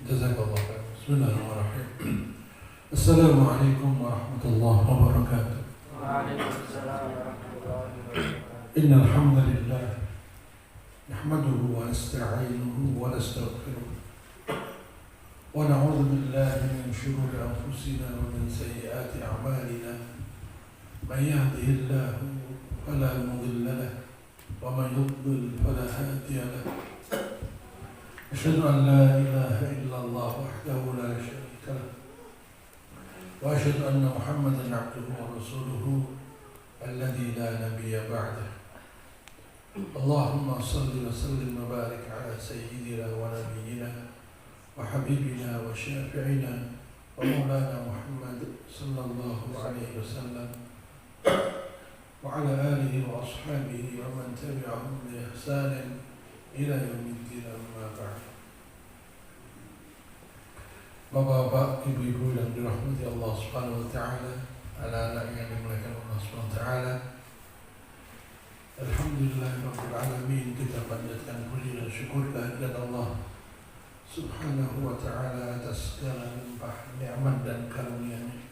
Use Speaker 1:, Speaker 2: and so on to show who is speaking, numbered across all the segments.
Speaker 1: جزاك الله خير. بسم الله الرحمن الرحيم. السلام عليكم ورحمة الله وبركاته.
Speaker 2: وعليكم السلام ورحمة الله وبركاته.
Speaker 1: إن الحمد لله نحمده ونستعينه ونستغفره ونعوذ بالله من شرور أنفسنا ومن سيئات أعمالنا. من يهده الله فلا مضل له ومن يضلل فلا هادي له. أشهد أن لا إله إلا الله وحده لا شريك له وأشهد أن محمدا عبده ورسوله الذي لا نبي بعده. اللهم صل وسلم وبارك على سيدنا ونبينا وحبيبنا وشافعنا ومولانا محمد صلى الله عليه وسلم وعلى آله وأصحابه ومن تبعهم بإحسان إلى يوم الدين. أما بعد. Bapak-bapak, ibu-ibu yang dirahmati Allah Subhanahu wa taala, anak-anak yang dimuliakan Allah Subhanahu wa taala. Alhamdulillahirabbil alamin, kita panjatkan puji dan syukur kehadirat Allah Subhanahu wa taala atas segala limpah nikmat dan karunia-Nya.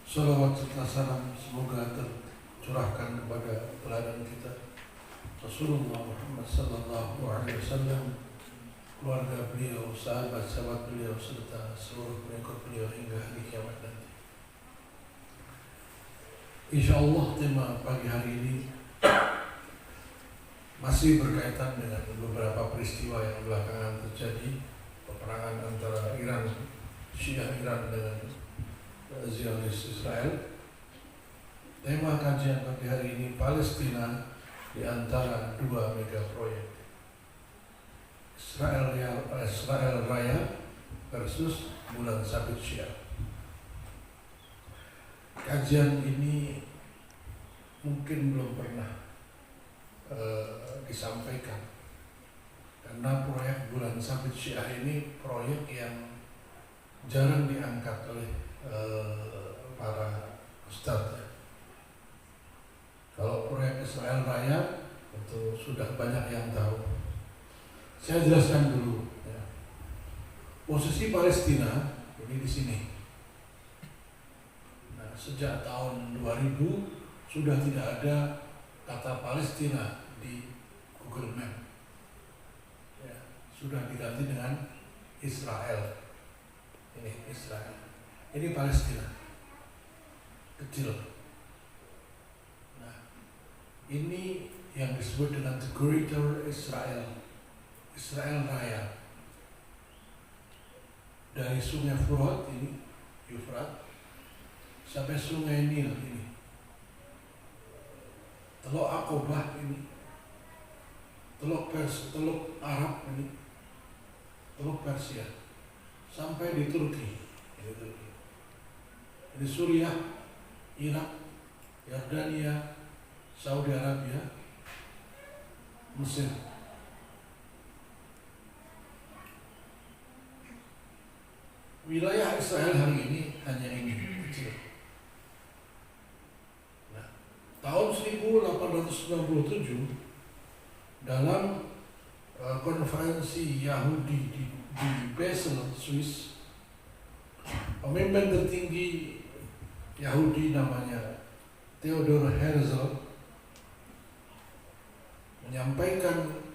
Speaker 1: Salawat serta salam semoga tercurahkan kepada teladan kita Rasulullah Muhammad sallallahu alaihi wasallam, keluarga beliau, sahabat-sahabat beliau, serta seluruh pengikut beliau hingga hari kiamat nanti. Insyaallah tema pagi hari ini masih berkaitan dengan beberapa peristiwa yang belakangan terjadi, peperangan antara Syiah Iran dengan Zionis Israel. Tema kajian pagi hari ini Palestina di antara dua mega proyek, Israel Raya versus Bulan Sabit Syiah. Kajian ini mungkin belum pernah disampaikan karena proyek Bulan Sabit Syiah ini proyek yang jarang diangkat oleh para ustadz. Kalau proyek Israel Raya itu sudah banyak yang tahu. Saya jelaskan dulu. Ya. Posisi Palestina ini di sini. Nah, sejak tahun 2000 sudah tidak ada kata Palestina di Google Map. Ya, sudah diganti dengan Israel. Ini Israel. Ini Palestina. Kecil. Ini yang disebut dengan The Greater Israel, Israel Raya. Dari Sungai Furat ini, Yufrat, sampai Sungai Nil ini, Teluk Aqobah ini, Teluk Arab ini, Teluk Persia, sampai di Turki. Ini Suriah, Irak, Yordania, Saudi Arabia, Mesir. Wilayah Israel hari ini hanya ini, kecil. Nah, tahun 1897 dalam konferensi Yahudi di Basel, Swiss, pemimpin tertinggi Yahudi namanya Theodor Herzl menyampaikan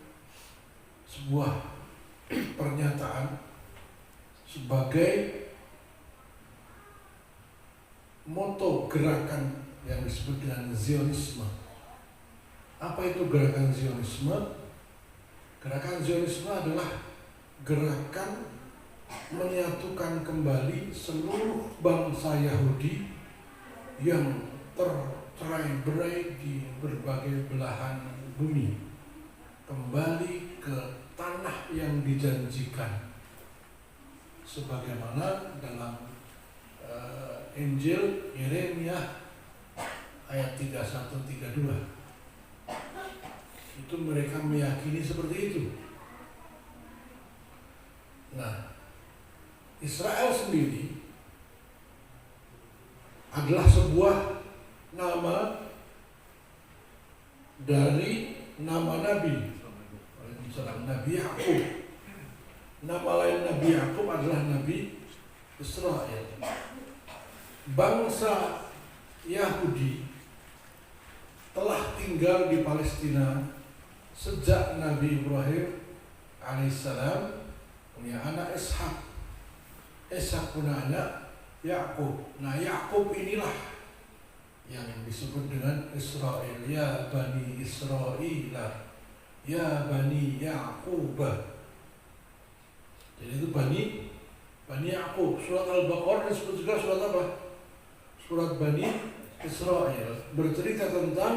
Speaker 1: sebuah pernyataan sebagai moto gerakan yang disebut dengan Zionisme. Apa itu gerakan Zionisme? Gerakan Zionisme adalah gerakan menyatukan kembali seluruh bangsa Yahudi yang tercerai-berai di berbagai belahan bumi kembali ke tanah yang dijanjikan sebagaimana dalam Injil Yeremia ayat 31-32. Itu mereka meyakini seperti itu. Nah, Israel sendiri adalah sebuah nama dari nama Nabi Yakub. Nama lain Nabi Yakub adalah Nabi Israel. Bangsa Yahudi telah tinggal di Palestina sejak Nabi Ibrahim alaihissalam punya anak Ishak. Ishak punya anak Yakub. Nah, Yakub inilah yang disebut dengan Israel. Ya Bani Israel, ya Bani Yakub. Jadi itu Bani Yakub. Surat Al-Baqarah disebut juga surat apa? Surat Bani Israel, bercerita tentang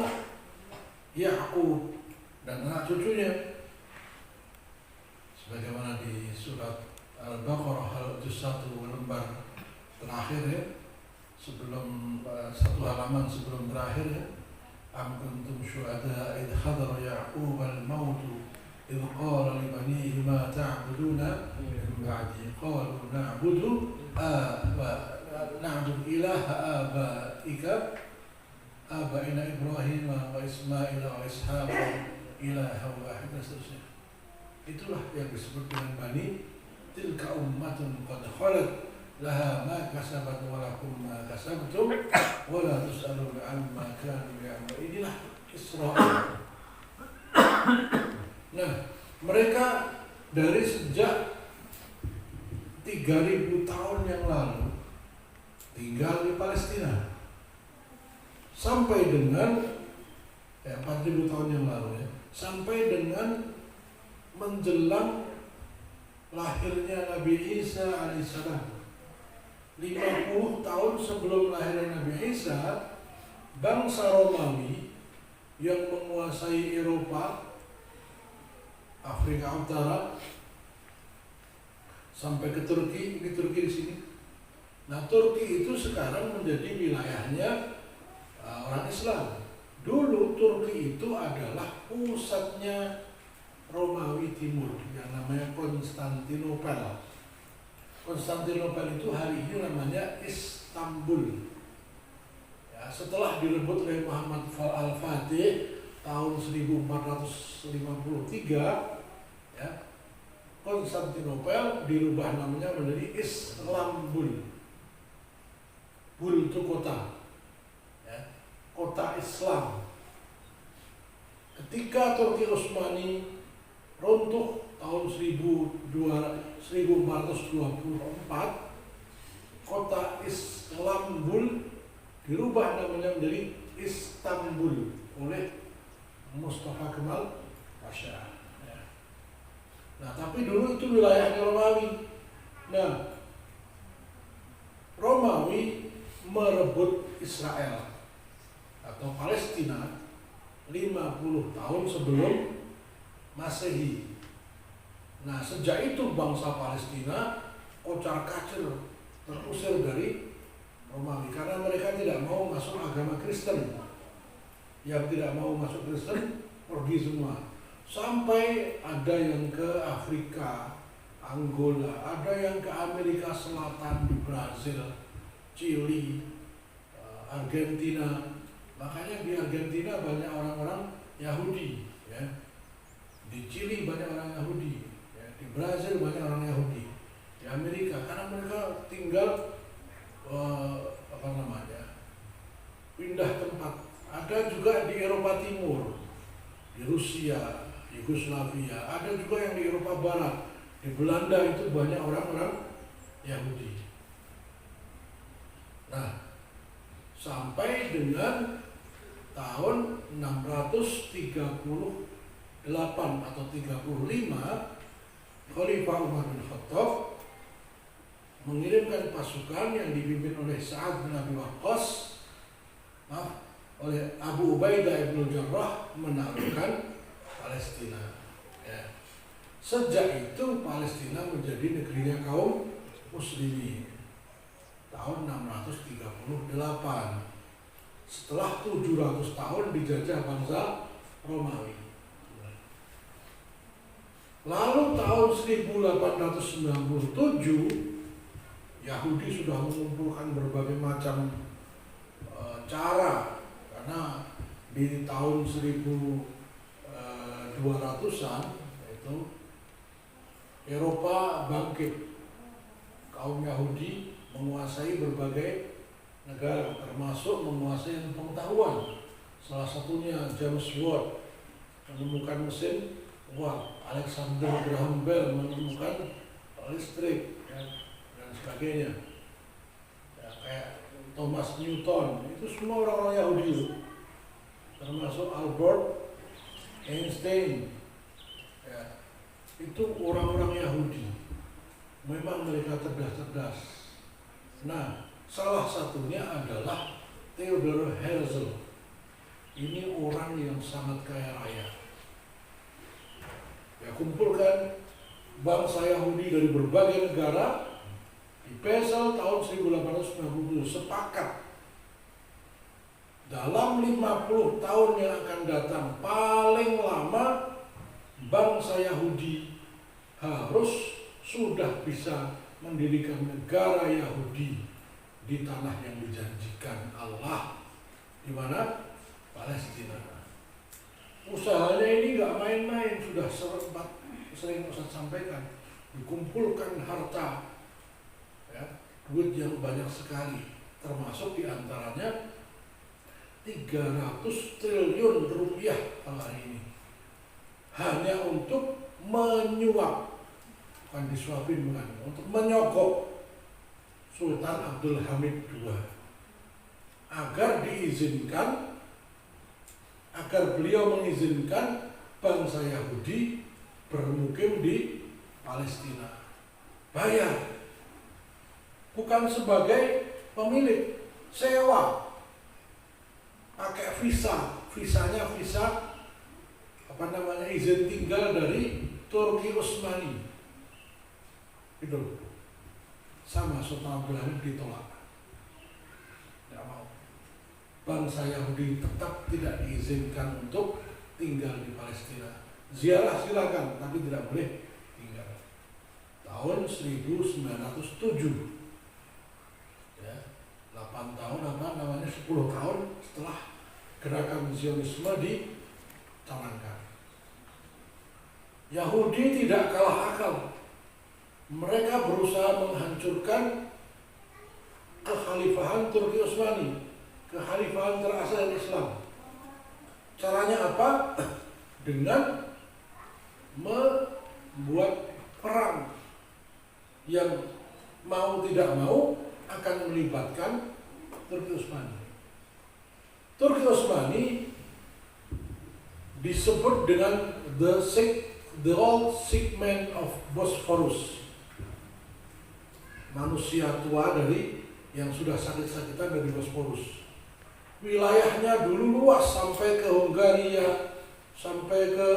Speaker 1: Yakub dan anak cucunya. Sebagaimana di surat Al-Baqarah juz 1 lembar terakhir ya, sebelum satu halaman sebelum terakhir ya. Am kuntum syuhada idh hadara Ya'qub al-maut idh qala li banihi ma ta'buduna min ba'di qalu na'budu ilaha abaina Ibrahim wa Ismail wa Ishaq ilaha wahid dan seterusnya. Itulah yang disebut dengan Bani tilka ummatun qad khalat laha ma kasabat wa lakum ma kasabtum wa la tus'aluna amma kanu ya'malun. Inilah Israel. Nah, mereka dari sejak 3000 tahun yang lalu tinggal di Palestina sampai dengan 4000 tahun yang lalu ya, sampai dengan menjelang lahirnya Nabi Isa alaihissalam. 50 tahun sebelum lahirnya Nabi Isa, bangsa Romawi yang menguasai Eropa, Afrika Utara sampai ke Turki, ini Turki di sini. Nah, Turki itu sekarang menjadi wilayahnya orang Islam. Dulu Turki itu adalah pusatnya Romawi Timur yang namanya Konstantinopel. Konstantinopel itu hari ini namanya Istanbul. Ya, setelah direbut oleh Muhammad Al-Fatih tahun 1453, ya, Konstantinopel dirubah namanya menjadi Islambul. Bul itu kota, ya, kota Islam. Ketika Turki Utsmani runtuh tahun 1424, kota Islambul dirubah namanya menjadi Istanbul oleh Mustafa Kemal Pasha. Ya. Nah, tapi dulu itu wilayahnya Romawi. Nah, Romawi merebut Israel atau Palestina 50 tahun sebelum Masehi. Nah, sejak itu bangsa Palestina kocar-kacir terusir dari Romawi karena mereka tidak mau masuk agama Kristen. Yang tidak mau masuk Kristen pergi semua. Sampai ada yang ke Afrika, Angola, ada yang ke Amerika Selatan, di Brazil, Chili, Argentina. Makanya di Argentina banyak orang-orang Yahudi, ya. Di Chili banyak orang Yahudi, ya. Di Brazil banyak orang Yahudi. Di Amerika karena mereka tinggal pindah tempat. Ada juga di Eropa Timur, di Rusia, Yugoslavia. Ada juga yang di Eropa Barat. Di Belanda itu banyak orang-orang Yahudi. Nah, sampai dengan tahun 638 atau 35, Khalifah Umar bin Khattab mengirimkan pasukan yang dipimpin oleh Sa'ad bin Abi Waqqas, oleh Abu Ubaidah bin Jarrah menaklukkan Palestina. Ya. Sejak itu Palestina menjadi negerinya kaum muslimin. Tahun 638, setelah 700 tahun dijajah bangsa Romawi. Lalu tahun 1897 Yahudi sudah mengumpulkan berbagai macam cara, karena di tahun 1200-an itu Eropa bangkit, kaum Yahudi menguasai berbagai negara, termasuk menguasai pengetahuan. Salah satunya James Watt menemukan mesin uap, Alexander Graham Bell menemukan listrik, ya, dan sebagainya. Ya, kayak Thomas Newton, itu semua orang-orang Yahudi, termasuk Albert Einstein. Ya, itu orang-orang Yahudi. Memang mereka cerdas-cerdas. Nah, salah satunya adalah Theodor Herzl. Ini orang yang sangat kaya raya. Ya, kumpulkan bangsa Yahudi dari berbagai negara di Basel tahun 1897 sepakat dalam 50 tahun yang akan datang paling lama bangsa Yahudi harus sudah bisa mendirikan negara Yahudi di tanah yang dijanjikan Allah, di mana? Palestina. Usahanya ini nggak main-main, sudah sering Ustaz sampaikan. Dikumpulkan harta, ya, duit yang banyak sekali, termasuk diantaranya 300 triliun rupiah kali ini, hanya untuk menyuap, bukan disuapin, bukan, untuk menyogok Sultan Abdul Hamid II agar beliau mengizinkan bangsa Yahudi bermukim di Palestina. Bayar, bukan sebagai pemilik, sewa, pakai visanya visa izin tinggal dari Turki Utsmani. Itu sama Sultan Abdul Hamid ditolak, tidak mau. Bangsa Yahudi tetap tidak diizinkan untuk tinggal di Palestina. Ziarah silakan, tapi tidak boleh tinggal. Tahun 1907, ya, 8 tahun 10 tahun setelah gerakan Zionisme dicanangkan. Yahudi tidak kalah akal. Mereka berusaha menghancurkan kekhalifahan Turki Utsmani, kekhalifahan terasal Islam. Caranya apa? Dengan membuat perang yang mau tidak mau akan melibatkan Turki Utsmani. Turki Utsmani disebut dengan the old sick man of Bosphorus, manusia tua yang sudah sakit-sakitan dari Bosporus. Wilayahnya dulu luas sampai ke Hungaria, sampai ke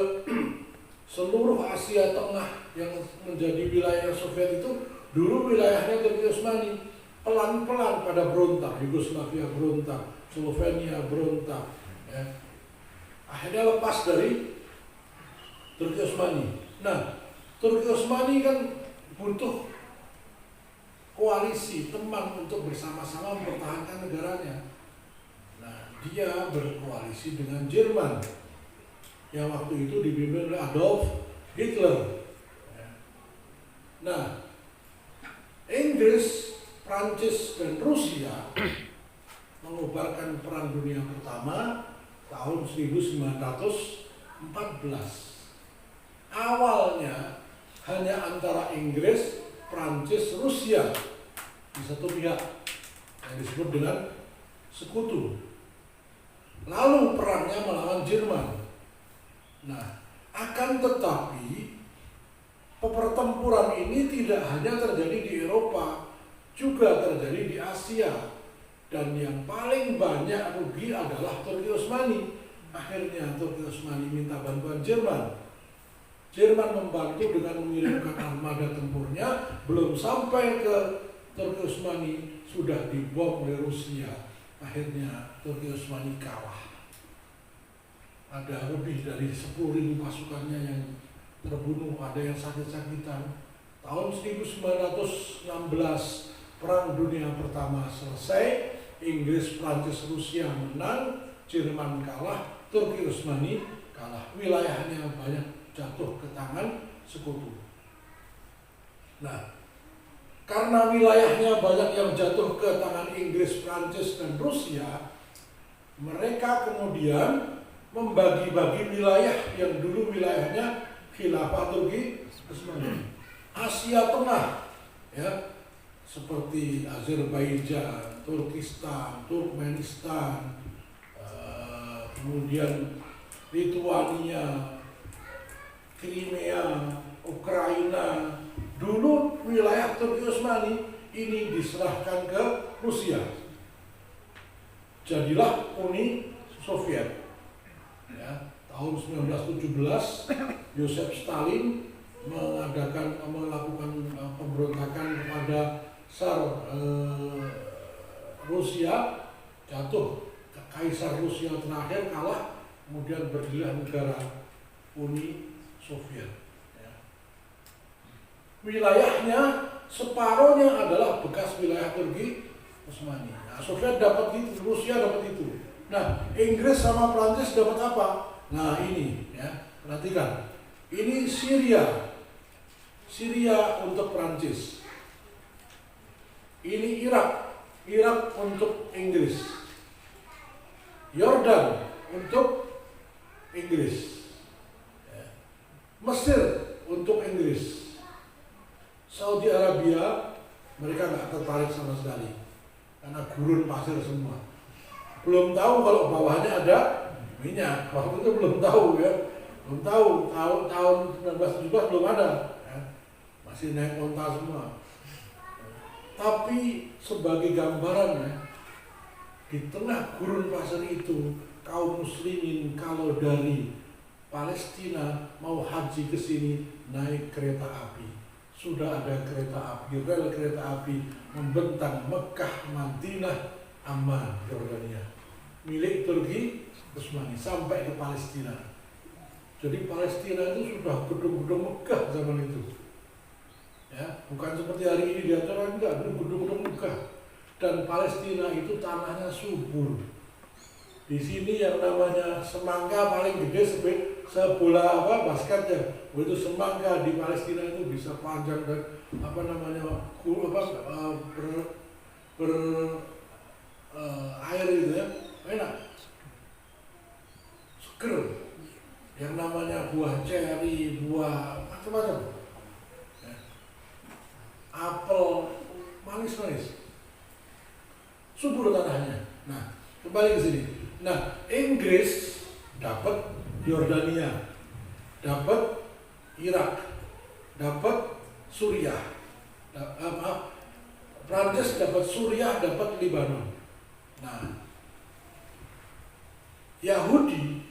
Speaker 1: seluruh Asia Tengah yang menjadi wilayah Soviet itu dulu wilayahnya Turki Utsmani. Pelan-pelan pada berontak, Yugoslavia berontak, Slovenia berontak, ya. Akhirnya lepas dari Turki Utsmani. Nah, Turki Utsmani kan butuh koalisi, teman untuk bersama-sama mempertahankan negaranya. Nah, dia berkoalisi dengan Jerman yang waktu itu dipimpin oleh Adolf Hitler. Nah, Inggris, Prancis, dan Rusia mengobarkan Perang Dunia Pertama tahun 1914. Awalnya hanya antara Inggris, Prancis, Rusia di satu pihak yang disebut dengan sekutu. Lalu perangnya melawan Jerman. Nah, akan tetapi pertempuran ini tidak hanya terjadi di Eropa, juga terjadi di Asia. Dan yang paling banyak rugi adalah Turki Utsmani. Akhirnya Turki Utsmani minta bantuan Jerman. Jerman membantu dengan mengirimkan armada tempurnya, belum sampai ke Turki Utsmani sudah dibom oleh Rusia. Akhirnya Turki Utsmani kalah. Ada lebih dari 10.000 pasukannya yang terbunuh, ada yang sakit-sakitan. Tahun 1916 Perang Dunia Pertama selesai, Inggris, Prancis, Rusia menang, Jerman kalah, Turki Utsmani kalah. Wilayahnya banyak jatuh ke tangan sekutu. Nah, karena wilayahnya banyak yang jatuh ke tangan Inggris, Prancis, dan Rusia, mereka kemudian membagi-bagi wilayah yang dulu wilayahnya Khilafah Turki Utsmani. Asia Tengah, ya, seperti Azerbaijan, Turkistan, Turkmenistan, kemudian Lituania, Crimea, Ukraina. Dulu wilayah Turki Utsmani ini diserahkan ke Rusia. Jadilah Uni Soviet. Ya, tahun 1917 Joseph Stalin melakukan pemberontakan kepada Tsar Rusia, jatuh. Kaisar Rusia terakhir kalah, kemudian berdirilah negara Uni Soviet. Wilayahnya separuhnya adalah bekas wilayah Turki Utsmani. Nah, Soviet dapat itu, Rusia dapat itu. Nah, Inggris sama Prancis dapat apa? Nah, ini ya, perhatikan. Ini Syria. Syria untuk Prancis. Ini Irak. Irak untuk Inggris. Yordan untuk Inggris. Mesir untuk Inggris. Saudi Arabia, mereka nggak tertarik sama sekali karena gurun pasir semua. Belum tahu kalau bawahnya ada minyak. Waktu itu belum tahu ya, belum tahu. Tahun 1917 belum ada, ya. Masih naik onta semua. Tapi sebagai gambaran ya, di tengah gurun pasir itu, kaum muslimin kalau dari Palestina mau haji ke sini naik kereta api. Sudah ada kereta api, rel kereta api membentang Mekah, Madinah, Amman, Yordania, milik Turki Utsmani sampai ke Palestina. Jadi Palestina itu sudah gedung-gedung megah zaman itu. Ya, bukan seperti hari ini di acara, enggak, gedung-gedung megah. Dan Palestina itu tanahnya subur. Di sini yang namanya semangka paling gede sebola basket ya. Itu semangka di Palestina itu bisa panjang dan air gitu ya, enak, seger. Yang namanya buah ceri, buah macam-macam, ya. Apel, manis-manis, subur tanahnya. Nah, kembali ke sini. Nah, Inggris dapat Yordania, dapat Irak, dapat Suriah, Prancis dapat Suriah, dapat Lebanon. Nah, Yahudi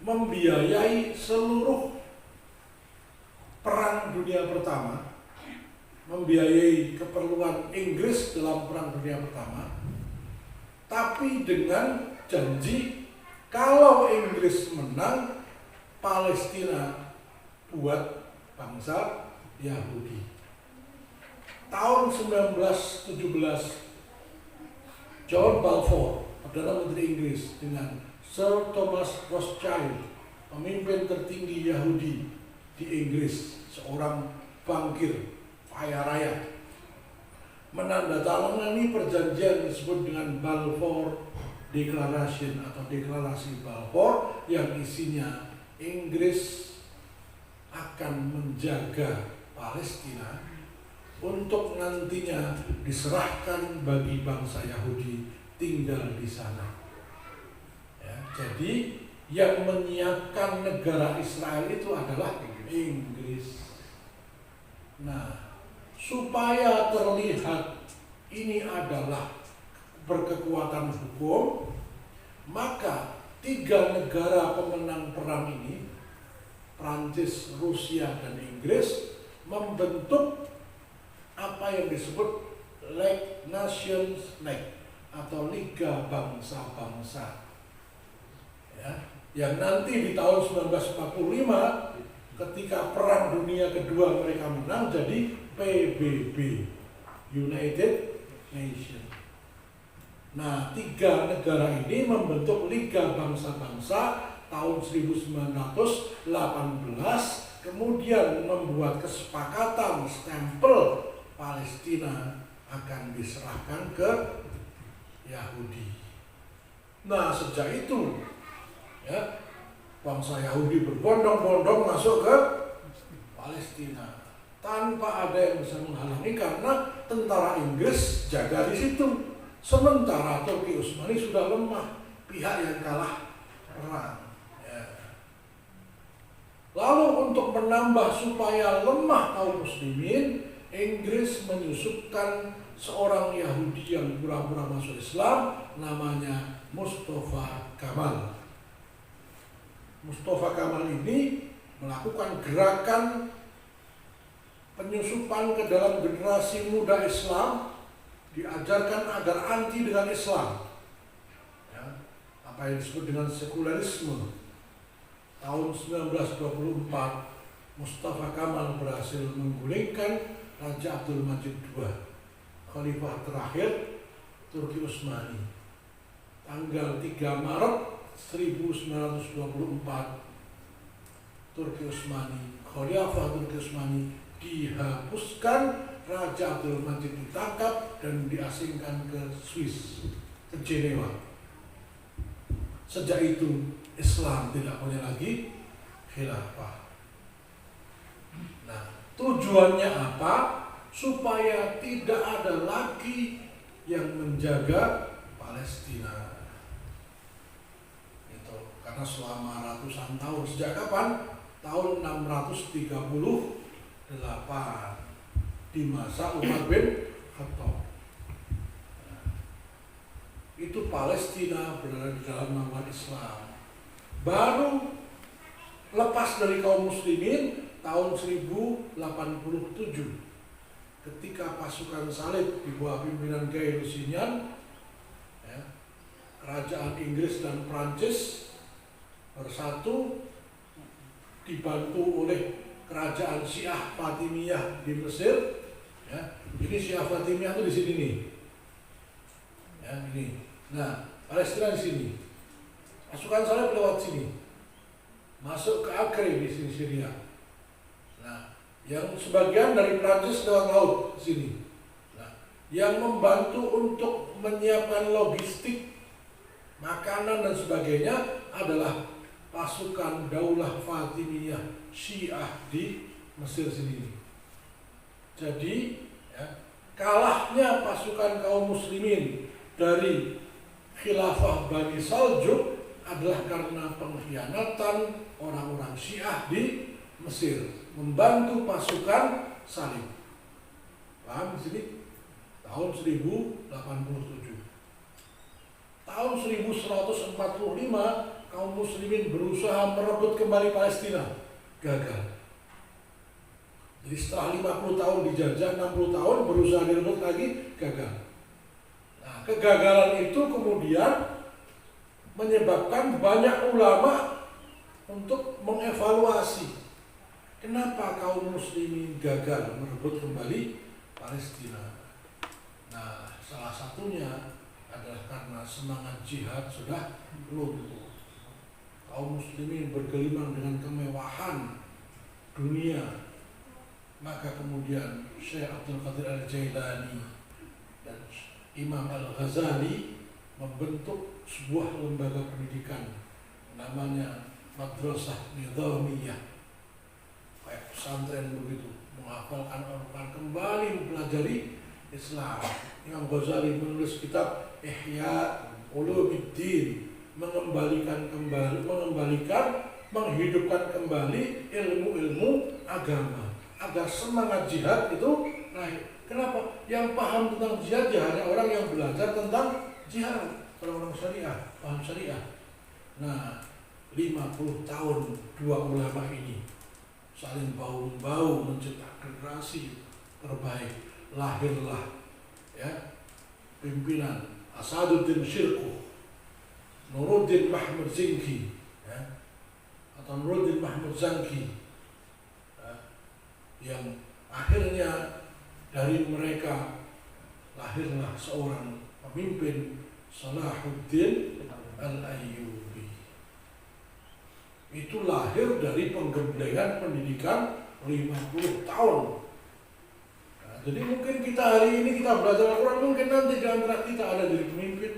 Speaker 1: membiayai seluruh Perang Dunia Pertama, membiayai keperluan Inggris dalam Perang Dunia Pertama, tapi dengan janji kalau Inggris menang, Palestina buat bangsa Yahudi. Tahun 1917, John Balfour, Perdana Menteri Inggris, dengan Sir Thomas Rothschild, pemimpin tertinggi Yahudi di Inggris, seorang bankir kaya raya, menandatangani perjanjian disebut dengan Balfour Declaration atau Deklarasi Balfour, yang isinya Inggris akan menjaga Palestina untuk nantinya diserahkan bagi bangsa Yahudi tinggal di sana. Ya, jadi yang menyiapkan negara Israel itu adalah Inggris. Nah, supaya terlihat ini adalah berkekuatan hukum, maka 3 negara pemenang perang ini, Prancis, Rusia, dan Inggris, membentuk apa yang disebut League Nations League atau Liga Bangsa-Bangsa, ya, yang nanti di tahun 1945 ketika Perang Dunia Kedua mereka menang jadi PBB, United Nations. Nah, 3 negara ini membentuk Liga Bangsa-Bangsa tahun 1918 kemudian membuat kesepakatan stempel Palestina akan diserahkan ke Yahudi. Nah, sejak itu ya, bangsa Yahudi berbondong-bondong masuk ke Palestina tanpa ada yang bisa menghalangi karena tentara Inggris jaga di situ. Sementara Turki Utsmani sudah lemah, pihak yang kalah perang. Ya. Lalu untuk menambah supaya lemah kaum muslimin, Inggris menyusupkan seorang Yahudi yang pura-pura masuk Islam, namanya Mustafa Kamal. Mustafa Kamal ini melakukan gerakan penyusupan ke dalam generasi muda Islam, diajarkan agar anti dengan Islam, ya, apa yang disebut dengan sekularisme. Tahun 1924 Mustafa Kamal berhasil menggulingkan Raja Abdul Majid II, khalifah terakhir Turki Utsmani. Tanggal 3 Maret 1924 Turki Utsmani, khalifah Turki Utsmani dihapuskan, Raja Abdul Majid ditangkap dan diasingkan ke Swiss, ke Jenewa. Sejak itu Islam tidak punya lagi khilafah. Nah, tujuannya apa? Supaya tidak ada lagi yang menjaga Palestina. Itu karena selama ratusan tahun, sejak kapan? Tahun 638 di masa Umar bin Khattab. Itu Palestina berada di dalam naungan Islam. Baru lepas dari kaum muslimin tahun 1087 ketika pasukan salib di bawah pimpinan Guy Lusignan, ya, kerajaan Inggris dan Prancis bersatu dibantu oleh kerajaan Syiah Fatimiyah di Mesir. Ya, ini Syiah Fatimiyah itu di sini nih. Ya, ini. Nah, Palestina di sini. Pasukan salib lewat sini. Masuk ke Acre di sini Syria. Nah, yang sebagian dari Prancis lewat laut ke sini. Nah, yang membantu untuk menyiapkan logistik, makanan dan sebagainya adalah pasukan Daulah Fatimiyah Syiah di Mesir sini. Jadi, ya, kalahnya pasukan kaum muslimin dari khilafah Bani Saljuk adalah karena pengkhianatan orang-orang Syiah di Mesir membantu pasukan salib. Paham di sini? Tahun 1087. Tahun 1145 kaum muslimin berusaha merebut kembali Palestina. Gagal. Jadi setelah 50 tahun dijajah, 60 tahun berusaha direbut lagi, gagal. Nah, kegagalan itu kemudian menyebabkan banyak ulama untuk mengevaluasi kenapa kaum muslimin gagal merebut kembali Palestina. Nah, salah satunya adalah karena semangat jihad sudah luntur. Kaum muslimin bergelimang dengan kemewahan dunia. Maka kemudian Syekh Abdul Qadir Al-Jailani dan Imam Al-Ghazali membentuk sebuah lembaga pendidikan namanya Madrasah Nizamiyah, kayak pesantren begitu, menghafalkan Al-Quran, kembali mempelajari Islam. Imam Ghazali menulis kitab Ihya Ulumuddin, menghidupkan kembali ilmu-ilmu agama agar semangat jihad itu naik. Kenapa? Yang paham tentang jihad ya hanya orang yang belajar tentang jihad, orang-orang syariah, paham syariah. Nah, 50 tahun dua ulama ini saling bahu-bahu mencetak generasi terbaik. Lahirlah, ya, pimpinan Asaduddin Syirkuh, Nuruddin Mahmud Zinki, ya, atau Nuruddin Mahmud Zanki, yang akhirnya dari mereka lahirlah seorang pemimpin, Salahuddin Al-Ayyubi. Itu lahir dari penggemblengan pendidikan 50 tahun. Nah, jadi mungkin kita hari ini kita belajar Al-Quran, mungkin nanti di antara kita ada jadi pemimpin,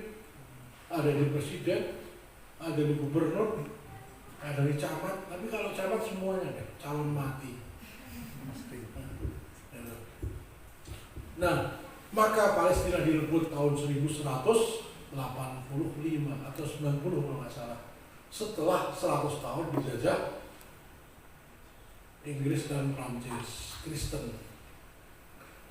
Speaker 1: ada di presiden, ada di gubernur, ada di camat. Tapi kalau camat semuanya deh, calon mati. Nah, maka Palestina direbut tahun 1185 atau 90 kalau nggak salah. Setelah 100 tahun dijajah Inggris dan Prancis Kristen.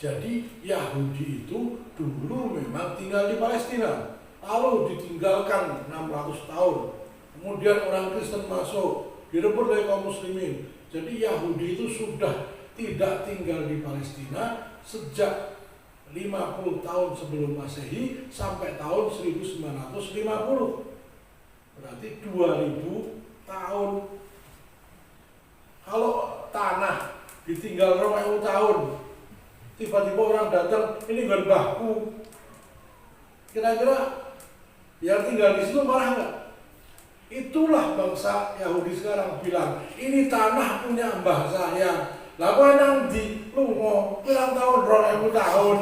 Speaker 1: Jadi Yahudi itu dulu memang tinggal di Palestina, lalu ditinggalkan 600 tahun. Kemudian orang Kristen masuk, direbut dari kaum muslimin. Jadi Yahudi itu sudah tidak tinggal di Palestina sejak 50 tahun sebelum Masehi sampai tahun 1950. Berarti 2000 tahun. Kalau tanah ditinggal 2000 tahun, tiba-tiba orang datang, ini gerbahku. Kira-kira yang tinggal di situ marah nggak? Itulah bangsa Yahudi sekarang bilang, ini tanah punya mbah saya. Lah kok nang di lungo pirang tahun 2000 tahun.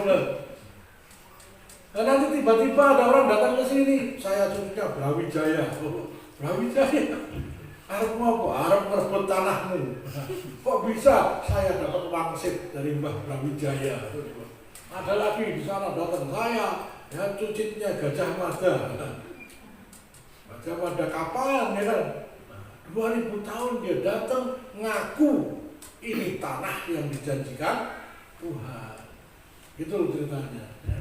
Speaker 1: Dan nanti tiba-tiba ada orang datang ke sini, saya cucunya Brawijaya. Oh, Brawijaya. Arep ngopo? Arep merebut tanahmu. Kok bisa saya dapat wangsit dari Mbah Brawijaya? Ada lagi di sana datang saya, ya cucitnya Gajah Mada. Gajah Mada kapan ya kan? 2000 tahun dia datang ngaku ini tanah yang dijanjikan Tuhan. Gitu ceritanya. Ya.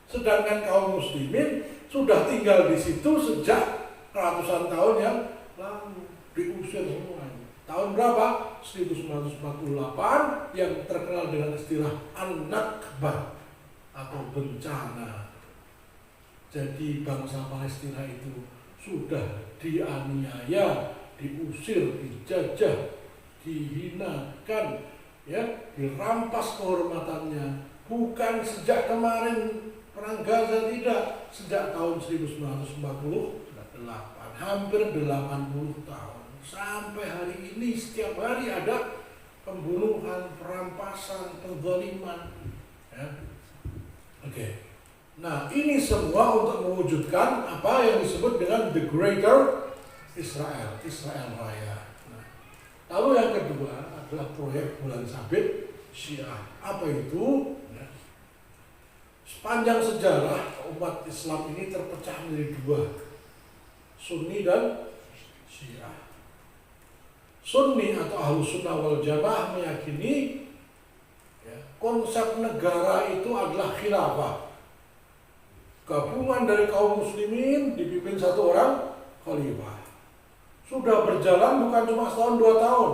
Speaker 1: Sedangkan kaum muslimin sudah tinggal di situ sejak ratusan tahun yang lalu, diusir semua. Tahun berapa? 1948 yang terkenal dengan istilah An-Nakbah atau bencana. Jadi bangsa Palestina itu sudah dianiaya, diusir, dijajah, dihinakan, ya, dirampas kehormatannya. Bukan sejak kemarin Perang Gaza, tidak, sejak tahun 1948, hampir 80 tahun. Sampai hari ini setiap hari ada pembunuhan, perampasan, penzaliman. Ya. Oke. Nah, ini semua untuk mewujudkan apa yang disebut dengan the Greater Israel, Israel Raya. Nah, lalu yang kedua adalah proyek bulan sabit Syiah. Apa itu? Sepanjang sejarah umat Islam ini terpecah menjadi dua, Sunni dan Syiah. Sunni atau Ahlus Sunnah wal Jamaah meyakini ya, konsep negara itu adalah khilafah, gabungan dari kaum muslimin dipimpin satu orang khalifah. Sudah berjalan bukan cuma setahun 2 tahun.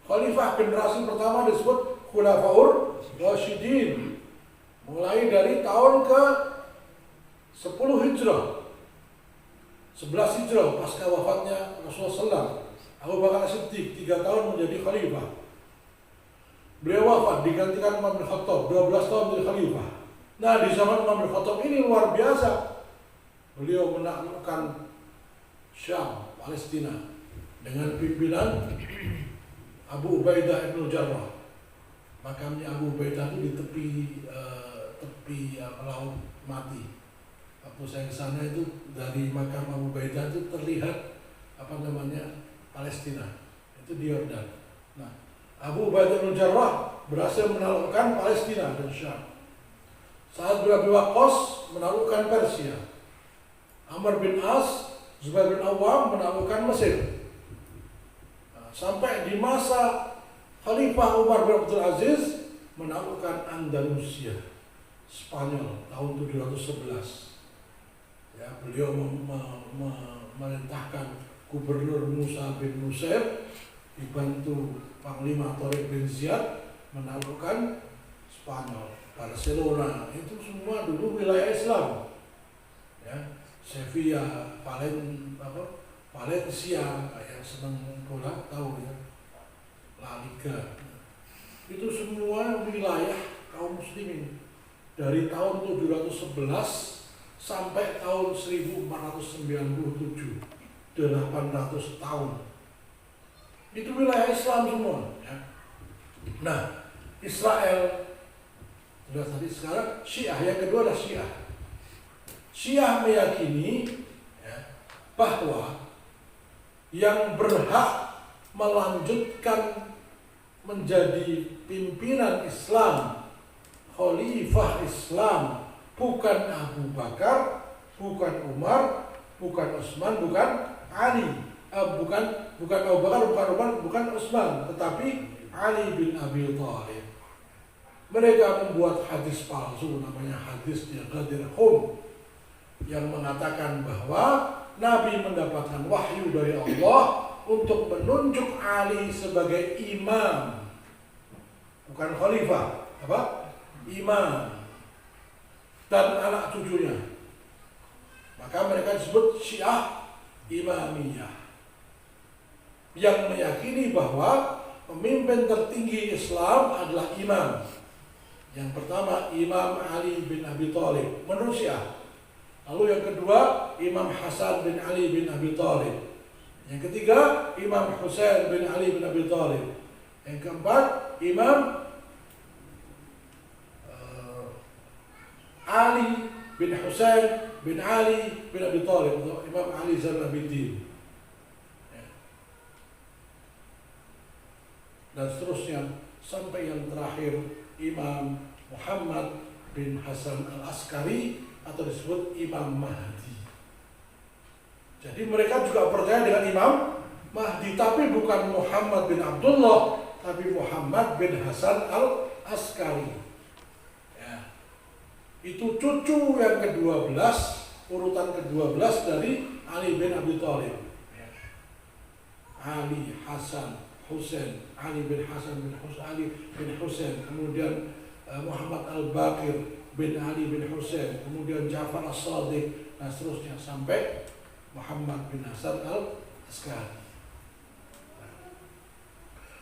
Speaker 1: Khalifah generasi pertama disebut Khulafaur Rasyidin, mulai dari tahun ke 10 Hijrah, 11 Hijrah pasca wafatnya Rasulullah SAW. Abu Bakar As-Siddiq 3 tahun menjadi khalifah. Beliau wafat digantikan Umar bin Khattab 12 tahun menjadi khalifah. Nah, di zaman Umar bin Khattab ini luar biasa. Beliau menaklukkan Syam, Palestina dengan pimpinan Abu Ubaidah ibn Jarrah. Makamnya Abu Ubaidah itu di tepi laut mati. Waktu saya ke sana itu dari makam Abu Ubaidah itu terlihat Palestina. Itu di Yordan. Nah, Abu Ubaidah bin Jarrah berhasil menaklukkan Palestina dan Syam. Sa'ad bin Abi Waqqas menaklukkan Persia. Amr bin As, Zubair bin Awam menaklukkan Mesir. Nah, sampai di masa Khalifah Umar bin Abdul Aziz menaklukkan Andalusia, Spanyol tahun 711. Ya, beliau memerintahkan Gubernur Musa bin Nusair dibantu Panglima Tariq bin Ziyad menaklukkan Spanyol, Barcelona, itu semua dulu wilayah Islam. Ya, Sevilla, Valencia, yang senang bola tahu ya, La Liga. Itu semua wilayah kaum muslimin dari tahun 711 sampai tahun 1497. 800 tahun. Itu wilayah Islam semua. Ya. Nah, Israel sudah tadi, sekarang Syiah. Yang kedua adalah Syiah. Syiah meyakini ya, bahwa yang berhak melanjutkan menjadi pimpinan Islam, khalifah Islam, bukan Abu Bakar, bukan Umar, bukan Utsman, bukan Ali, bukan Abu Bakar, bukan Umar, bukan Utsman, tetapi Ali bin Abi Thalib. Mereka membuat hadis palsu, namanya hadis Ghadir Khum, yang mengatakan bahwa Nabi mendapatkan wahyu dari Allah untuk menunjuk Ali sebagai imam, bukan khalifah, imam, dan anak cucunya. Maka mereka disebut Syiah Imamiyah, yang meyakini bahwa pemimpin tertinggi Islam adalah imam. Yang pertama Imam Ali bin Abi Thalib menurut Syiah. Lalu yang kedua Imam Hasan bin Ali bin Abi Thalib. Yang ketiga Imam Husain bin Ali bin Abi Thalib. Yang keempat Imam Ali bin Husain bin Ali bin Abi Thalib, atau Imam Ali Zainal Abidin. Dan seterusnya sampai yang terakhir Imam Muhammad bin Hasan al-Askari, atau disebut Imam Mahdi. Jadi mereka juga percaya dengan Imam Mahdi, tapi bukan Muhammad bin Abdullah, tapi Muhammad bin Hasan al-Askari. Ya. Itu cucu yang ke-12, urutan ke-12 dari Ali bin Abi Thalib. Ya. Ali, Hasan, Husain, Ali bin Hasan bin Husain, Ali bin Husain, kemudian Muhammad al-Baqir bin Ali bin Husain, kemudian Ja'far as-Sadiq, dan seterusnya sampai Muhammad bin Hasan al-Askari.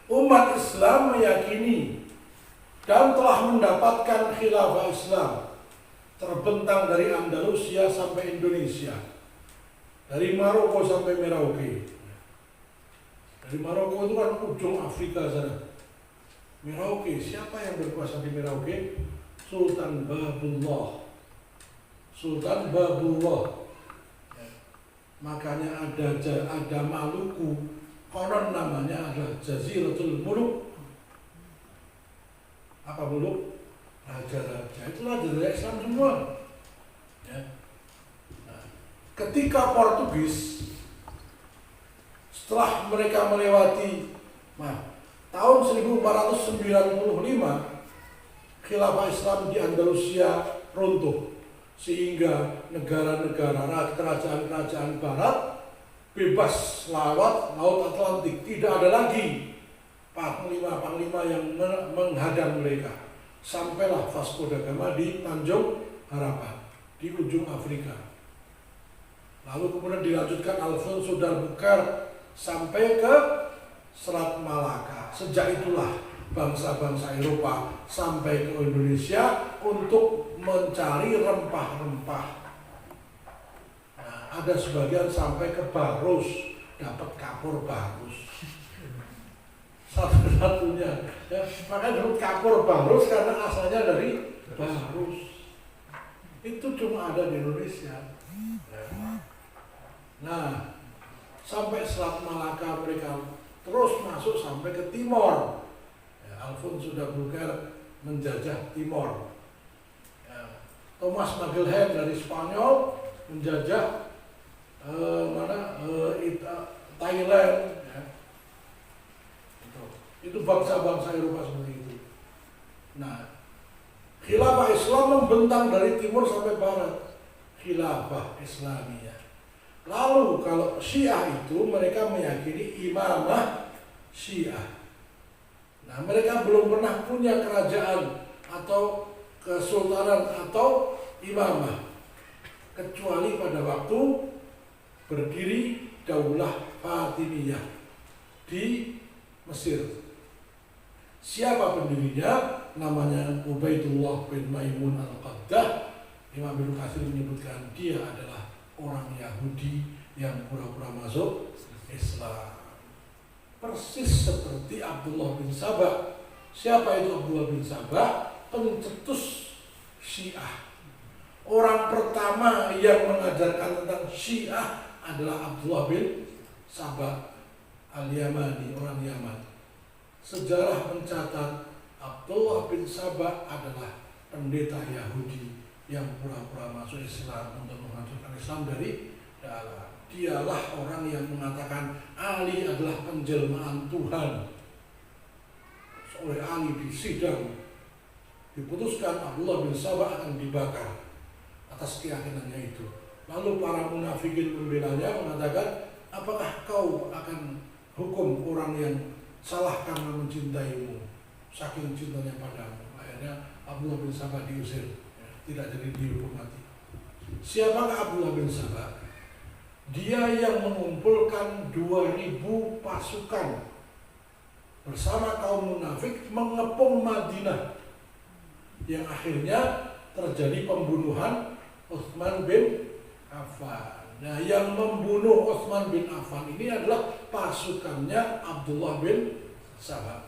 Speaker 1: Umat Islam meyakini dan telah mendapatkan khilafah Islam terbentang dari Andalusia sampai Indonesia, dari Maroko sampai Merauke. Dari Maroko itu kan ujung Afrika sana. Merauke, siapa yang berkuasa di Merauke? Sultan Babullah. Sultan Babullah. Makanya ada Maluku, konon namanya adalah Jaziratul Muluk. Apa muluk? Raja-raja. Itu raja-raja Islam semua. Ya. Nah, ketika Portugis, setelah mereka melewati tahun 1495, khilafah Islam di Andalusia runtuh, sehingga negara-negara, kerajaan-kerajaan barat bebas lewat Laut Atlantik. Tidak ada lagi panglima-panglima yang menghadang mereka. Sampailah Vasco da Gama di Tanjung Harapan, di ujung Afrika. Lalu kemudian dilanjutkan Alfonso d'Albuquerque sampai ke Selat Malaka. Sejak itulah bangsa-bangsa Eropa sampai ke Indonesia untuk mencari rempah-rempah. Nah, ada sebagian sampai ke Barus, dapat kapur Barus. Satu-satunya, ya, makanya disebut kapur Barus karena asalnya dari Barus. Itu cuma ada di Indonesia. Nah, sampai Selat Malaka mereka terus masuk sampai ke Timor. Alfonso d'Albuquerque menjajah Timor. Thomas Magellan dari Spanyol menjajah Thailand. Ya. Itu bangsa-bangsa Eropa seperti itu. Nah, khilafah Islam membentang dari timur sampai barat. Khilafah Islamiyah. Lalu kalau Syiah itu mereka meyakini imamah Syiah. Nah, mereka belum pernah punya kerajaan atau kesultanan atau imamah, kecuali pada waktu berdiri Daulah Fatimiyah di Mesir. Siapa pendirinya? Namanya Ubaidullah bin Maimun al-Qaddah. Imam Ibnu Katsir menyebutkan dia adalah orang Yahudi yang pura-pura masuk Islam. Persis seperti Abdullah bin Sabah. Siapa itu Abdullah bin Sabah? Pencetus Syiah. Orang pertama yang mengajarkan tentang Syiah adalah Abdullah bin Sabah al-Yamani, orang Yaman. Sejarah mencatat Abdullah bin Sabah adalah pendeta Yahudi yang pura-pura masuk Islam untuk menghancurkan Islam dari dalam. Dialah orang yang mengatakan Ali adalah penjelmaan Tuhan. Oleh Ali di sidang diputuskan Abdullah bin Sabah akan dibakar atas keyakinannya itu. Lalu para munafikin membelanya, mengatakan, apakah kau akan hukum orang yang salah karena mencintaimu, saking cintanya padamu? Akhirnya Abdullah bin Sabah diusir, tidak jadi dihukum mati. Siapakah Abdullah bin Sabah? Dia yang mengumpulkan 2000 pasukan bersama kaum munafik mengepung Madinah, yang akhirnya terjadi pembunuhan Utsman bin Affan. Nah, yang membunuh Utsman bin Affan ini adalah pasukannya Abdullah bin Sabah,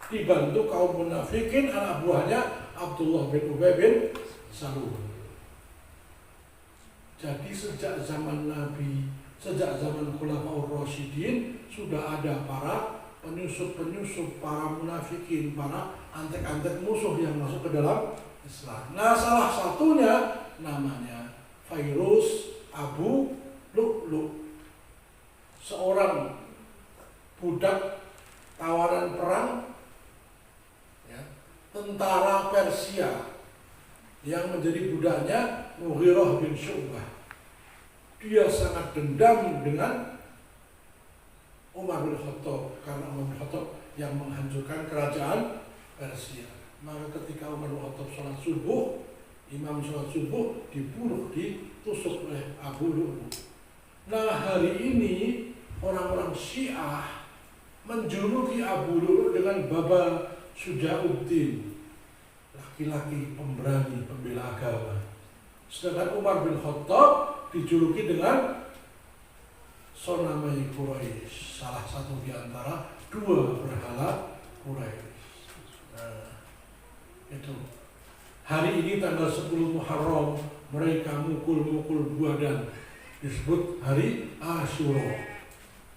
Speaker 1: dibantu kaum munafikin, anak buahnya Abdullah bin Ubay bin Salul. Jadi sejak zaman Nabi, sejak zaman Khulafaur Rasyidin sudah ada para penyusup-penyusup, para munafikin, para antek-antek musuh yang masuk ke dalam Islam. Nah, salah satunya namanya Fairuz Abu Lu'lu', seorang budak tawanan perang, ya, tentara Persia yang menjadi budaknya Mughirah bin Syu'bah. Dia sangat dendam dengan Umar bin Khattab karena Umar bin Khattab yang menghancurkan kerajaan Persia. Maka ketika Umar bin Khattab sholat subuh, imam sholat subuh, dibunuh, ditusuk oleh Abu Lu'lu'. Nah, hari ini orang-orang Syiah menjuluki Abu Lu'lu' dengan Baba Syuja'uddin, laki-laki pemberani, pembela agama. Sedangkan Umar bin Khattab dijuluki dengan Sonamai Quraisy, salah satu di antara dua berhala Quraisy. Nah, itu. Hari ini tanggal 10 Muharram mereka mukul-mukul badan, disebut hari Asyura,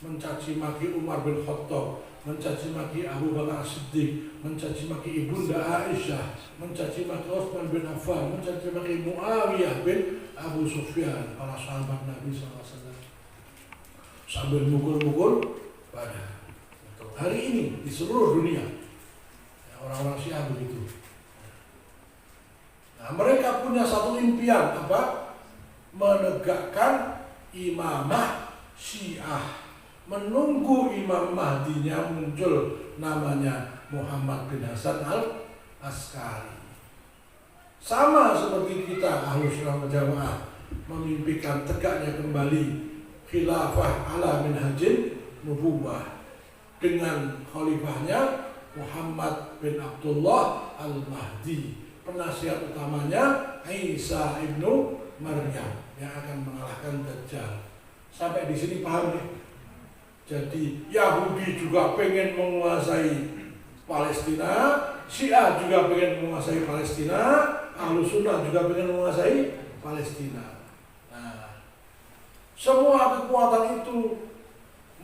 Speaker 1: mencaci maki Umar bin Khattab, mencaci maki Abu Bakar Siddiq, mencaci maki Ibunda Aisyah, mencaci maki Utsman bin Affan, mencaci maki Muawiyah bin Abu Sufyan, para sahabat Nabi SAW, sambil mukul-mukul badan. Hari ini di seluruh dunia orang-orang Syiah begitu. Nah, mereka punya satu impian, apa? Menegakkan imamah Syiah, menunggu Imam Mahdinya muncul, namanya Muhammad bin Hasan al-Askari. Sama seperti kita Ahlus Sunnah wal Jamaah memimpikan tegaknya kembali khilafah ala minhajin nubuwah dengan khalifahnya Muhammad bin Abdullah al-Mahdi, penasihat utamanya Isa ibnu Maryam yang akan mengalahkan Dajjal. Sampai di sini paham nih? Jadi Yahudi juga pengen menguasai Palestina, Syiah juga pengen menguasai Palestina, Ahlus Sunnah juga pengen menguasai Palestina. Nah, semua kekuatan itu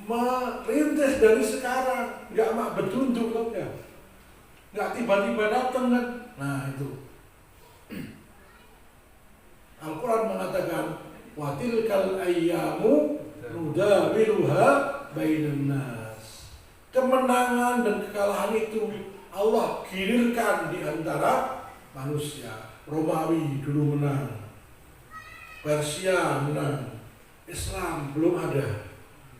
Speaker 1: merintis dari sekarang, nggak mak betunduk kan, nggak tiba-tiba datang kan. Nah itu Al-Quran mengatakan wa tilkal ayyamu nudawiluha bainan nas. Kemenangan dan kekalahan itu Allah gilirkan di antara manusia. Romawi dulu menang, Persia menang, Islam belum ada.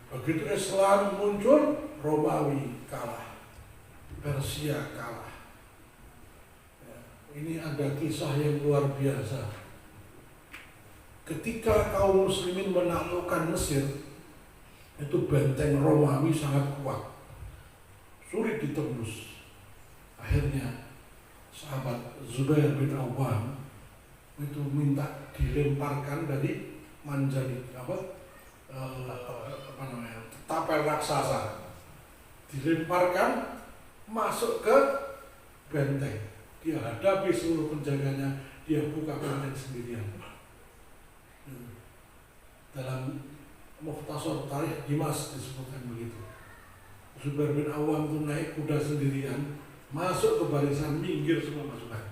Speaker 1: Begitu Islam muncul, Romawi kalah, Persia kalah. Ya, ini ada kisah yang luar biasa. Ketika kaum muslimin menaklukkan Mesir, itu benteng Romawi sangat kuat, sulit ditembus. Akhirnya sahabat Zubair bin Awam itu minta dilemparkan dari Manjani, tapel raksasa, dilemparkan masuk ke benteng. Dia hadapi seluruh penjaganya, dia buka benteng sendirian. Dalam Mukhtasar Tarikh Dimas disebutkan begitu. Zubair bin Awam itu naik kuda sendirian, masuk ke barisan, minggir semua pasukan.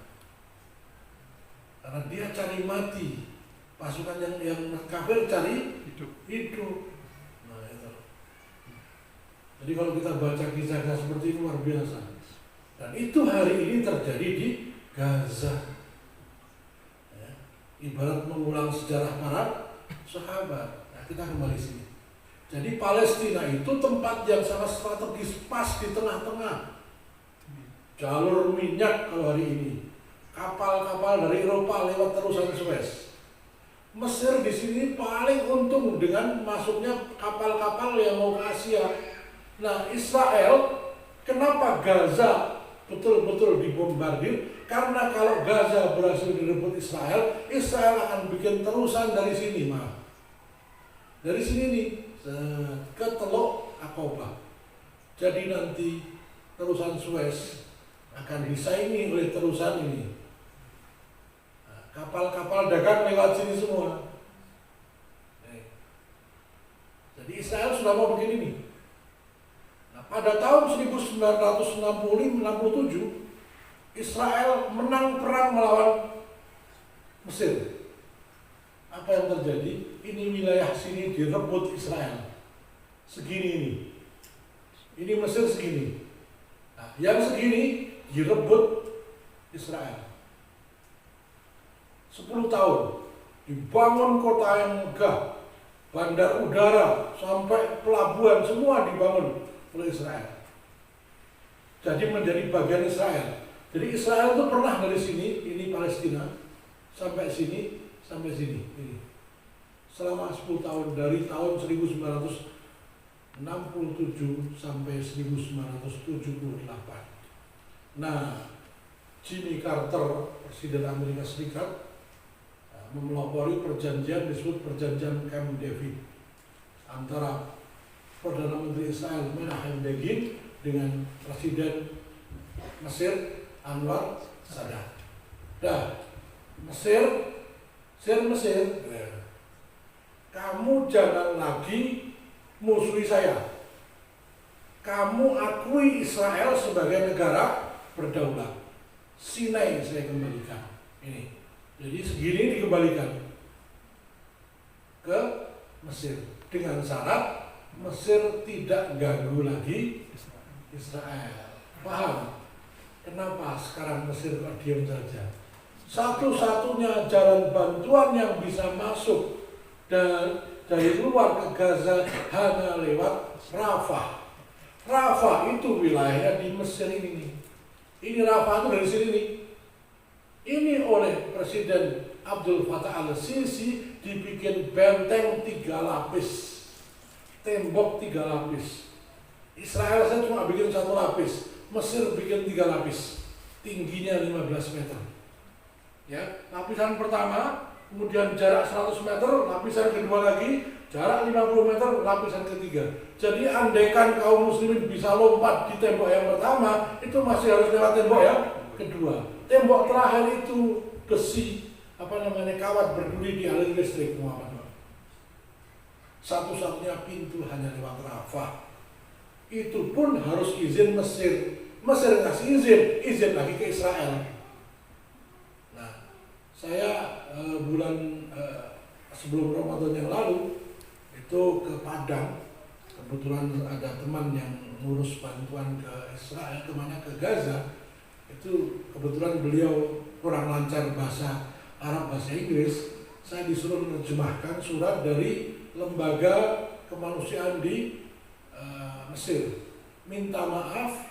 Speaker 1: Karena dia cari mati, pasukan yang kafir cari hidup. Nah itu. Jadi kalau kita baca kisah seperti itu luar biasa. Dan itu hari ini terjadi di Gaza. Ya. Ibarat mengulang sejarah para sahabat. Nah, kita kembali sini. Jadi Palestina itu tempat yang sangat strategis, pas di tengah-tengah jalur minyak kalau hari ini. Kapal-kapal dari Eropa lewat terusan Suez. Mesir di sini paling untung dengan masuknya kapal-kapal yang mau ke Asia. Nah, Israel, kenapa Gaza betul-betul dibombardir? Karena kalau Gaza berhasil direbut Israel, Israel akan bikin terusan dari sini, maaf. Dari sini nih, ke Teluk Aqaba. Jadi nanti terusan Suez akan disaingi oleh terusan ini. Kapal-kapal dagang lewat sini semua. Jadi Israel sudah mau begini nih. Nah, pada tahun 1966-67 Israel menang perang melawan Mesir. Apa yang terjadi? Ini wilayah sini direbut Israel. Segini ini. Ini Mesir segini. Nah, yang segini direbut Israel. 10 tahun dibangun kota yang megah, bandar udara sampai pelabuhan semua dibangun oleh Israel. Jadi menjadi bagian Israel. Jadi Israel itu pernah dari sini, ini Palestina, sampai sini, sampai sini. Ini. Selama 10 tahun dari tahun 1967 sampai 1978. Nah, Jimmy Carter, Presiden Amerika Serikat, memelopori perjanjian disebut perjanjian Camp David antara Perdana Menteri Israel Menachem Begin dengan Presiden Mesir Anwar Sadat. Dah, Mesir, kamu jangan lagi musuhi saya. Kamu akui Israel sebagai negara berdaulat. Sinai saya kembalikan. Ini. Jadi segini dikembalikan ke Mesir dengan syarat Mesir tidak ganggu lagi Israel. Paham? Kenapa sekarang Mesir kok diam saja? Satu-satunya jalan bantuan yang bisa masuk dari luar ke Gaza hanya lewat Rafah. Rafah itu wilayahnya di Mesir ini. Ini Rafah itu dari sini nih. Ini oleh Presiden Abdul Fattah al-Sisi dibikin benteng 3 lapis, tembok 3 lapis. Israel saya cuma bikin 1 lapis, Mesir bikin 3 lapis, tingginya 15 meter. Ya, lapisan pertama, kemudian jarak 100 meter, lapisan kedua lagi, jarak 50 meter, lapisan ketiga. Jadi andaikan kaum muslimin bisa lompat di tembok yang pertama, itu masih harus lewat tembok yang kedua. Tembok terakhir itu besi, kawat berduri di aliran listrik Muhammad. Satu-satunya pintu hanya lewat Rafah. Itu pun harus izin Mesir. Mesir ngasih izin lagi ke Israel. Nah, saya bulan sebelum Ramadan yang lalu itu ke Padang. Kebetulan ada teman yang ngurus bantuan ke Israel, kemana ke Gaza. Itu kebetulan beliau kurang lancar bahasa Arab, bahasa Inggris. Saya disuruh menerjemahkan surat dari lembaga kemanusiaan di Mesir. Minta maaf,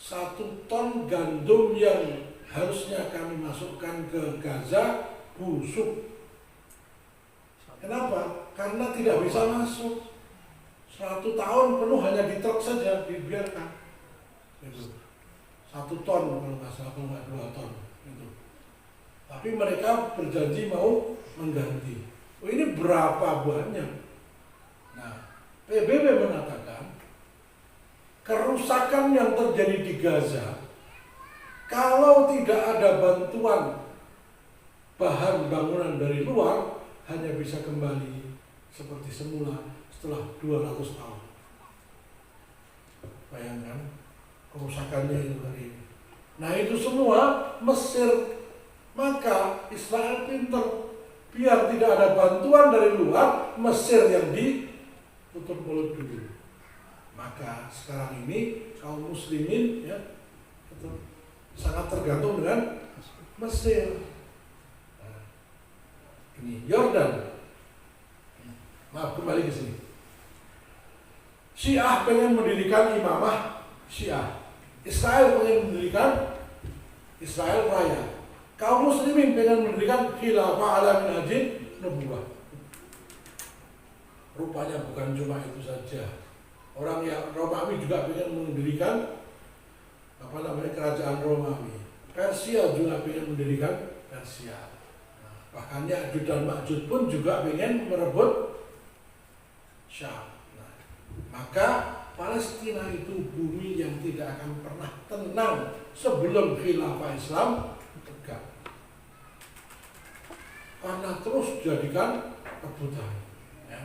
Speaker 1: 1 ton gandum yang harusnya kami masukkan ke Gaza busuk. Kenapa? Karena tidak bisa masuk. 1 tahun penuh hanya di truk saja dibiarkan. Gitu. 1 ton kalau nggak salah, kalau nggak 2 ton gitu. Tapi mereka berjanji mau mengganti. Oh, ini berapa banyak? PBB mengatakan kerusakan yang terjadi di Gaza, kalau tidak ada bantuan bahan bangunan dari luar, hanya bisa kembali seperti semula setelah 200 tahun. Bayangkan kerusakannya itu hari ini. Nah itu semua Mesir. Maka Israel pinter, biar tidak ada bantuan dari luar, Mesir yang ditutup mulut dulu. Maka sekarang ini kaum muslimin ya sangat tergantung dengan Mesir. Nah, ini Yordan. Maaf, kembali ke sini. Syiah pengen mendirikan imamah Syiah. Israel pengen mendirikan Israel Raya. Kaum muslimin pengen mendirikan khilafah ala minhajin nubuwah. Rupanya bukan cuma itu saja. Orang yang Romawi juga pengen mendirikan kerajaan Romawi. Persia juga pengen mendirikan Persia. Bahkan Ya'juj dan Ma'juj pun juga pengen merebut Syam. Maka Palestina itu bumi yang tidak akan pernah tenang sebelum khilafah Islam tegak. Karena terus dijadikan rebutan. Ya.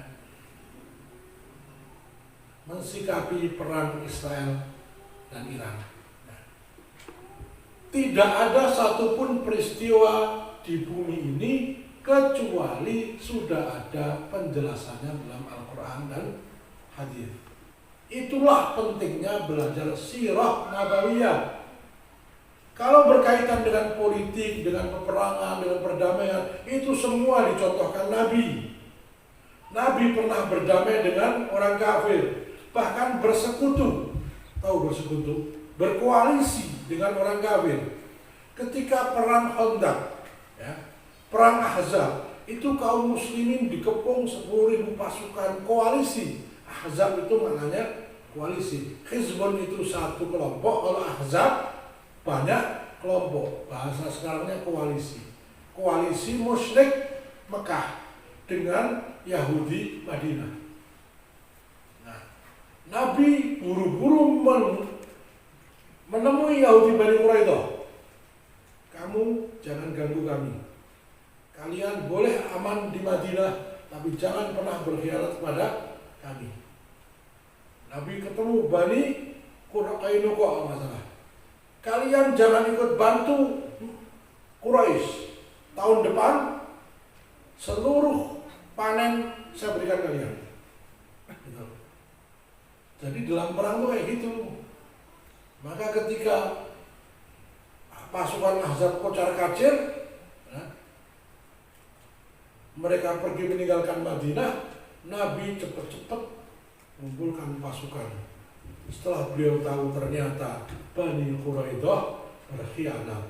Speaker 1: Mensikapi perang Israel dan Iran. Nah, tidak ada satupun peristiwa di bumi ini kecuali sudah ada penjelasannya dalam Al-Quran dan hadis. Itulah pentingnya belajar sirah nabawiyah. Kalau berkaitan dengan politik, dengan peperangan, dengan perdamaian, itu semua dicontohkan Nabi. Nabi pernah berdamai dengan orang kafir, bahkan bersekutu. Tahu bersekutu? Berkoalisi dengan orang kafir. Ketika perang Khandaq, ya, perang Ahzab, itu kaum muslimin dikepung 10.000 pasukan koalisi. Ahzab itu maknanya koalisi. Hizbun itu satu kelompok, kalau Ahzab banyak kelompok. Bahasa sekarangnya koalisi. Koalisi musyrik Mekah dengan Yahudi Madinah. Nah, Nabi buru-buru menemui Yahudi Bani Quraidah. Kamu jangan ganggu kami. Kalian boleh aman di Madinah, tapi jangan pernah berkhianat kepada kami. Nabi ketemu Bani Qurainuqa masalah. Kalian jangan ikut bantu Quraisy. Tahun depan seluruh panen saya berikan kalian. Gitu. Jadi dalam perang itu kayak gitu. Maka ketika pasukan Ahzab kocar-kacir, mereka pergi meninggalkan Madinah, Nabi cepat-cepat mengumpulkan pasukan. Setelah beliau tahu ternyata Bani Quraidah berkhianat.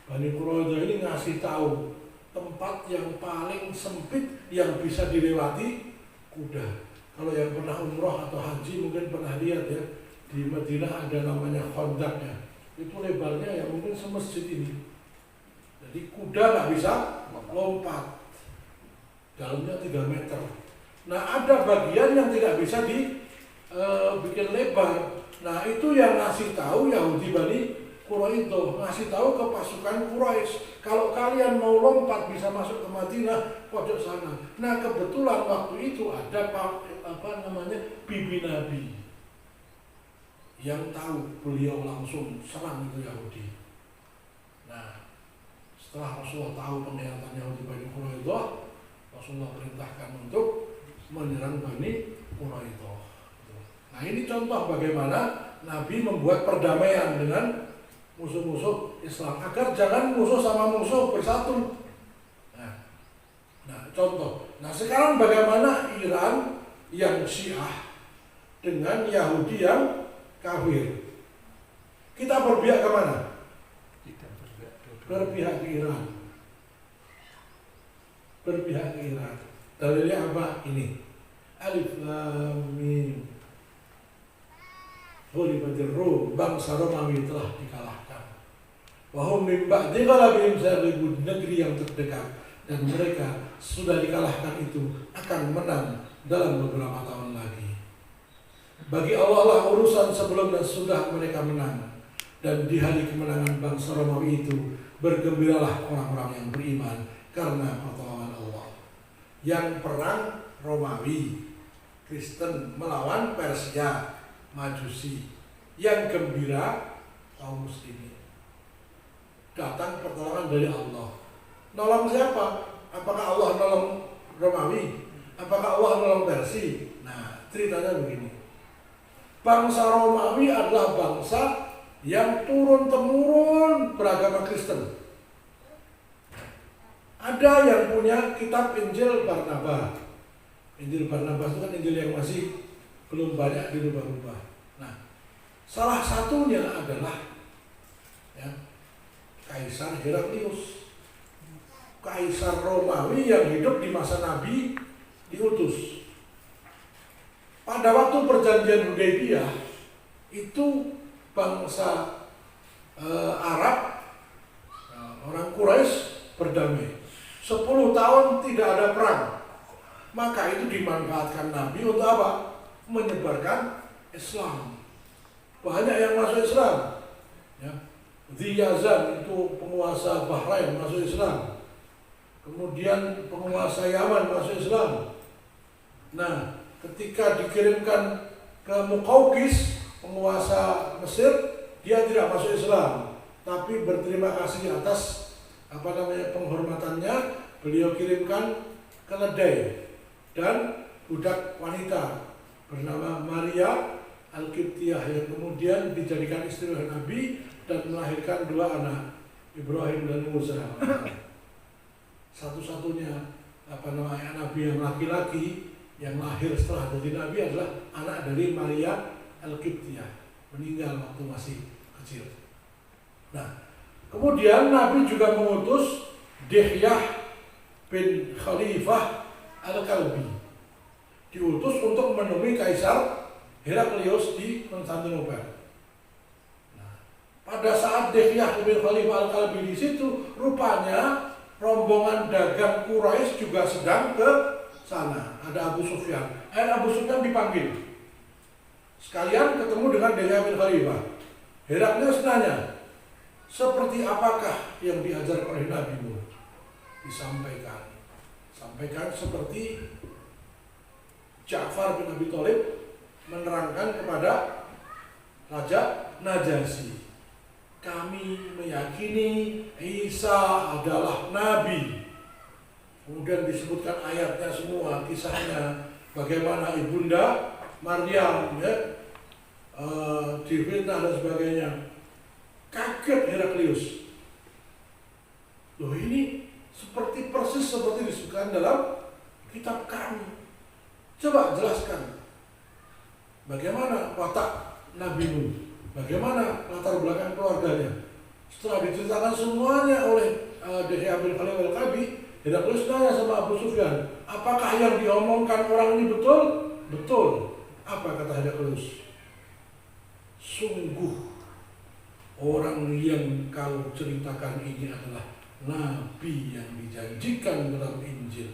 Speaker 1: Bani Quraidah ini ngasih tahu tempat yang paling sempit yang bisa dilewati kuda. Kalau yang pernah umroh atau haji mungkin pernah lihat ya, di Madinah ada namanya Khandaq ya. Itu lebarnya ya mungkin semasjid ini. Jadi kuda nggak bisa lompat. Dalamnya 3 meter. Nah ada bagian yang tidak bisa bikin lebar. Nah itu yang ngasih tahu Yahudi Bani Quraidah, ngasih tahu ke pasukan Quraisy, kalau kalian mau lompat bisa masuk ke Madinah pojok sana. Nah kebetulan waktu itu ada bibi Nabi yang tahu, beliau langsung serang itu Yahudi. Nah setelah Rasulullah tahu pengkhianatan Yahudi Bani Quraidah, Rasulullah perintahkan untuk menyerang Bani Quraidah. Nah ini contoh bagaimana Nabi membuat perdamaian dengan musuh-musuh Islam agar jangan musuh sama musuh bersatu. Nah contoh. Nah sekarang bagaimana Iran yang Syiah dengan Yahudi yang kafir? Kita berpihak kemana? Berpihak ke Iran. Berpihak ke Iran. Dalilnya apa? Ini Alif Lam Mim. Ghulibatir Rum, bangsa Romawi telah dikalahkan. Wahum min ba'di ghalabihim sayaghlibun, negeri yang terdekat dan mereka sudah dikalahkan itu akan menang dalam beberapa tahun lagi. Bagi Allah lah urusan sebelum dan sudah mereka menang. Dan di hari kemenangan bangsa Romawi itu bergembiralah orang-orang yang beriman karena pertolongan Allah. Yang perang Romawi, Kristen melawan Persia, Majusi. Yang gembira kaum muslimin. Datang pertolongan dari Allah. Nolong siapa? Apakah Allah nolong Romawi? Apakah Allah nolong Persia? Nah, ceritanya begini. Bangsa Romawi adalah bangsa yang turun-temurun beragama Kristen. Ada yang punya kitab Injil Barnabas. Injil Barnabas itu kan Injil yang masih belum banyak dirubah-rubah. Nah, salah satunya adalah ya, Kaisar Heraklius. Kaisar Romawi yang hidup di masa Nabi diutus. Pada waktu perjanjian Hudaybiyah itu bangsa Arab, orang Quraisy berdamai. 10 tahun tidak ada perang. Maka itu dimanfaatkan Nabi untuk apa? Menyebarkan Islam. Banyak yang masuk Islam. Ya. Ziyazan itu penguasa Bahrain masuk Islam. Kemudian penguasa Yaman masuk Islam. Nah, ketika dikirimkan ke Muqawqis, penguasa Mesir, dia tidak masuk Islam, tapi berterima kasih atas penghormatannya. Beliau kirimkan keledai dan budak wanita bernama Maria Al-Qibtiyah yang kemudian dijadikan istri oleh Nabi dan melahirkan 2 anak, Ibrahim dan Musa. Satu-satunya Nabi yang laki-laki yang lahir setelah jadi Nabi adalah anak dari Maria Al-Qibtiyah, meninggal waktu masih kecil. Nah, kemudian Nabi juga mengutus Dihyah bin Khalifah Al-Kalbi, diutus untuk menemui Kaisar Heraklius di Konstantinopel. Nah, pada saat Dihyah bin Khalifah Al-Kalbi di situ, rupanya rombongan dagang Quraisy juga sedang ke sana. Ada Abu Sufyan. Abu Sufyan dipanggil. Sekalian ketemu dengan Dihyah bin Khalifah. Heraklius nanya, seperti apakah yang diajar oleh Nabi-Mu? Disampaikan. Sampaikan seperti Ja'far bin Abi Thalib menerangkan kepada Raja Najasyi. Kami meyakini Isa adalah Nabi. Kemudian disebutkan ayatnya semua, kisahnya, bagaimana ibunda Maryam difitnah dan sebagainya. Kaget Heraklius. Loh, ini seperti persis seperti disebutkan dalam kitab kami. Coba jelaskan bagaimana watak Nabi-Mu, bagaimana latar belakang keluarganya. Setelah diceritakan semuanya oleh Dihyah bin Khalifah Al-Kalbi, Heraklius nanya sama Abu Sufyan, apakah yang diomongkan orang ini betul? Betul. Apa kata Heraklius? Sungguh orang yang kau ceritakan ini adalah Nabi yang dijanjikan dalam Injil.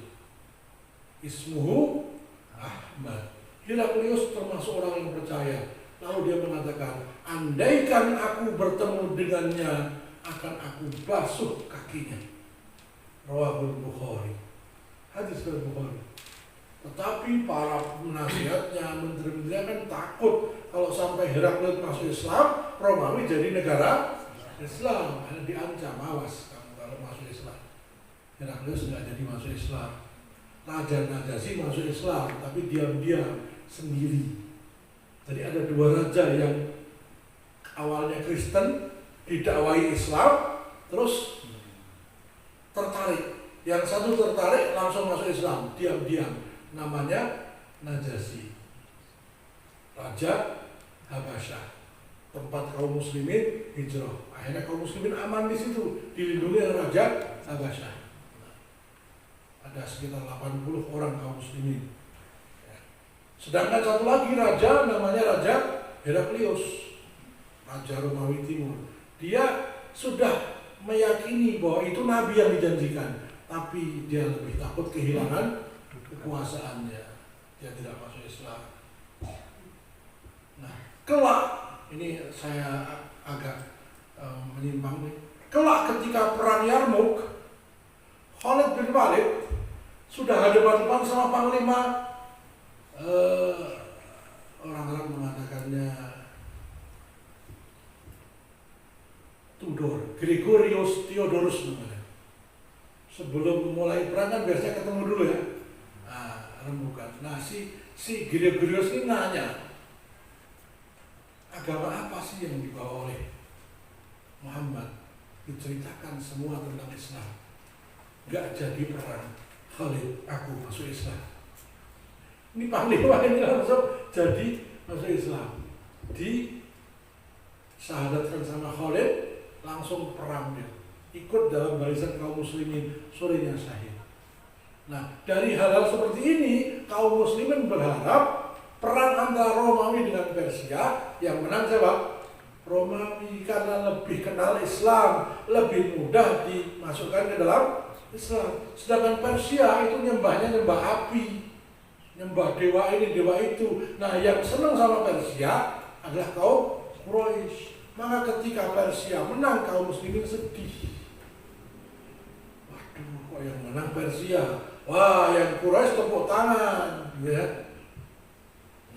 Speaker 1: Ismuhu Ahmad. Heraklius termasuk orang yang percaya. Lalu dia mengatakan, andaikan aku bertemu dengannya, akan aku basuh kakinya. Rawahul Bukhari. Hadis dari Bukhari. Tetapi para penasihatnya, menteri-menterinya kan takut kalau sampai Heraklius masuk Islam, Romawi jadi negara Islam. Karena diancam, awas kamu kalau masuk Islam. Heraklius nggak jadi masuk Islam. Raja Najasyi masuk Islam, tapi diam-diam sendiri. Jadi ada 2 raja yang awalnya Kristen, didakwai Islam, terus tertarik. Yang satu tertarik langsung masuk Islam, diam-diam. Namanya Najasyi, Raja Habasyah, tempat kaum muslimin hijrah. Akhirnya kaum muslimin aman di situ, dilindungi oleh Raja Habasyah. Ada sekitar 80 orang kaum muslimin. Sedangkan satu lagi raja namanya Raja Heraklius, Raja Romawi Timur. Dia sudah meyakini bahwa itu Nabi yang dijanjikan, tapi dia lebih takut kehilangan kekuasaannya. dia tidak masuk Islam. Nah, kelak ini saya agak menyimpang nih. Kelak ketika perang Yarmuk, Khalid bin Walid sudah hadapan-hadapan sama panglima, orang Arab mengatakannya Tudor, Gregorius Theodorus namanya. Sebelum mulai perang kan biasanya ketemu dulu ya. Rembukan. Nah si Gregorius ini nanya, agama apa sih yang dibawa oleh Muhammad? Diceritakan semua tentang Islam. Gak jadi perang. Khalid, aku masuk Islam. Ini panglima ini langsung jadi masuk Islam. Disahadatkan sama Khalid, langsung perang dia. Ikut dalam barisan kaum muslimin, sorenya syahid. Nah, dari hal-hal seperti ini, kaum muslimin berharap perang antara Romawi dengan Persia yang menang siapa? Romawi, karena lebih kenal Islam, lebih mudah dimasukkan ke dalam Islam. Sedangkan Persia itu nyembahnya nyembah api, nyembah dewa ini, dewa itu. Nah, yang senang sama Persia adalah kaum Quraisy. Maka ketika Persia menang, kaum muslimin sedih. Waduh, kok yang menang Persia? Wah, yang Quraisy tepuk tangan, ya.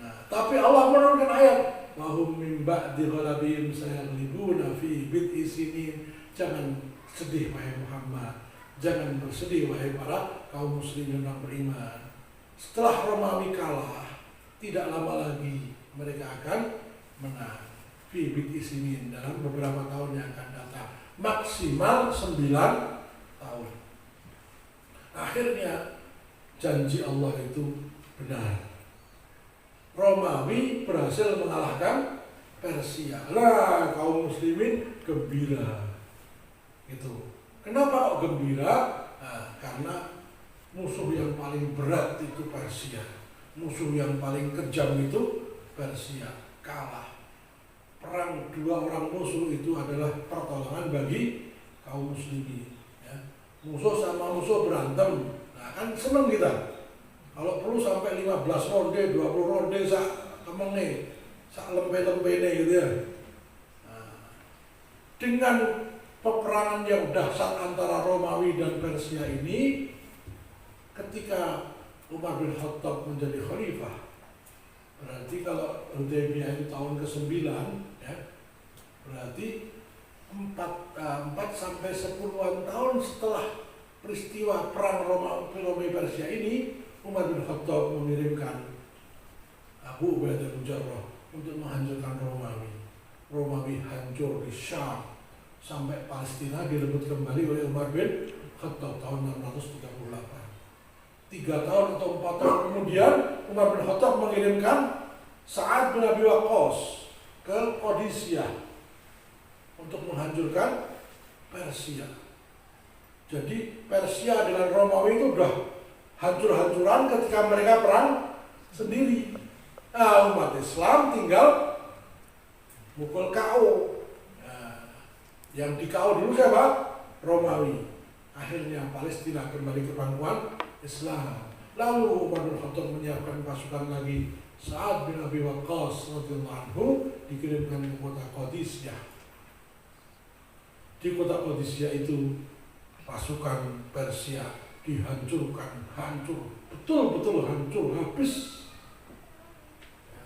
Speaker 1: Nah, tapi Allah menurunkan ayat, wahum min ba'di ghalabihim sayaghlibuna fi bid'i sinin. Jangan sedih wahai Muhammad, jangan bersedih wahai para kaum muslimin yang beriman. Setelah Romawi kalah, tidak lama lagi mereka akan menang. Fi bid'i sinin, dalam beberapa tahun yang akan datang, maksimal 9 tahun. Akhirnya janji Allah itu benar. Romawi berhasil mengalahkan Persia. Lah, kaum muslimin gembira. Gitu. Kenapa kok gembira? Nah, karena musuh yang paling berat itu Persia. Musuh yang paling kejam itu Persia. Kalah. Perang dua orang musuh itu adalah pertolongan bagi kaum muslimin. Ya. Musuh sama musuh berantem. Nah, kan seneng kita. Kalau perlu sampai 15 ronde, 20 ronde sak kemenge, sak lempe-lempene gitu ya. Nah, dengan peperangan yang dahsyat antara Romawi dan Persia ini, ketika Umar bin Khattab menjadi khalifah, berarti kalau Hudaybiyah itu tahun ke-9, ya, berarti 4 sampai 10-an tahun setelah peristiwa perang Romawi Persia ini, Umar bin Khattab mengirimkan Abu Ubaidah bin Jarrah untuk menghancurkan Romawi. Romawi hancur di Syam, sampai Palestina direbut kembali oleh Umar bin Khattab tahun 638. 3 tahun atau 4 tahun kemudian, Umar bin Khattab mengirimkan Sa'ad bin Abi Waqqas ke Qadisiyah untuk menghancurkan Persia. Jadi Persia dengan Romawi itu udah hancur-hancuran ketika mereka perang sendiri. Nah, umat Islam tinggal mukul KO. Nah, yang di KO dulu siapa? Romawi. Akhirnya Palestina kembali ke pangkuan Islam. Lalu Umar bin Khattab menyiapkan pasukan lagi. Sa'ad bin Abi Waqqas radhiyallahu anhu dikirimkan ke kota Qadisiyah. Di kota Qadisiyah itu pasukan Persia dihancurkan, hancur, betul-betul hancur, habis.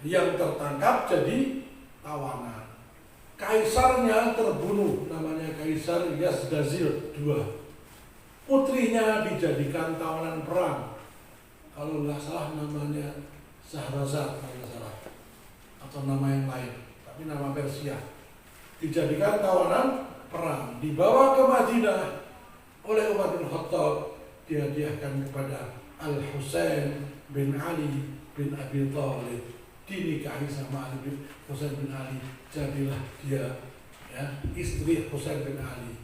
Speaker 1: Yang tertangkap jadi tawanan. Kaisarnya terbunuh, namanya Kaisar Yazdazil II. Putrinya dijadikan tawanan perang. Kalau nggak salah namanya Shahrazad, kalau nggak salah, atau nama yang lain, tapi nama Persia. Dijadikan tawanan perang, dibawa ke Madinah oleh Umar bin Khattab, dihadiahkan kepada Al-Husain bin Ali bin Abi Thalib, dinikahi sama Ali bin Husain bin Ali, jadilah dia, ya, istri Husain bin Ali.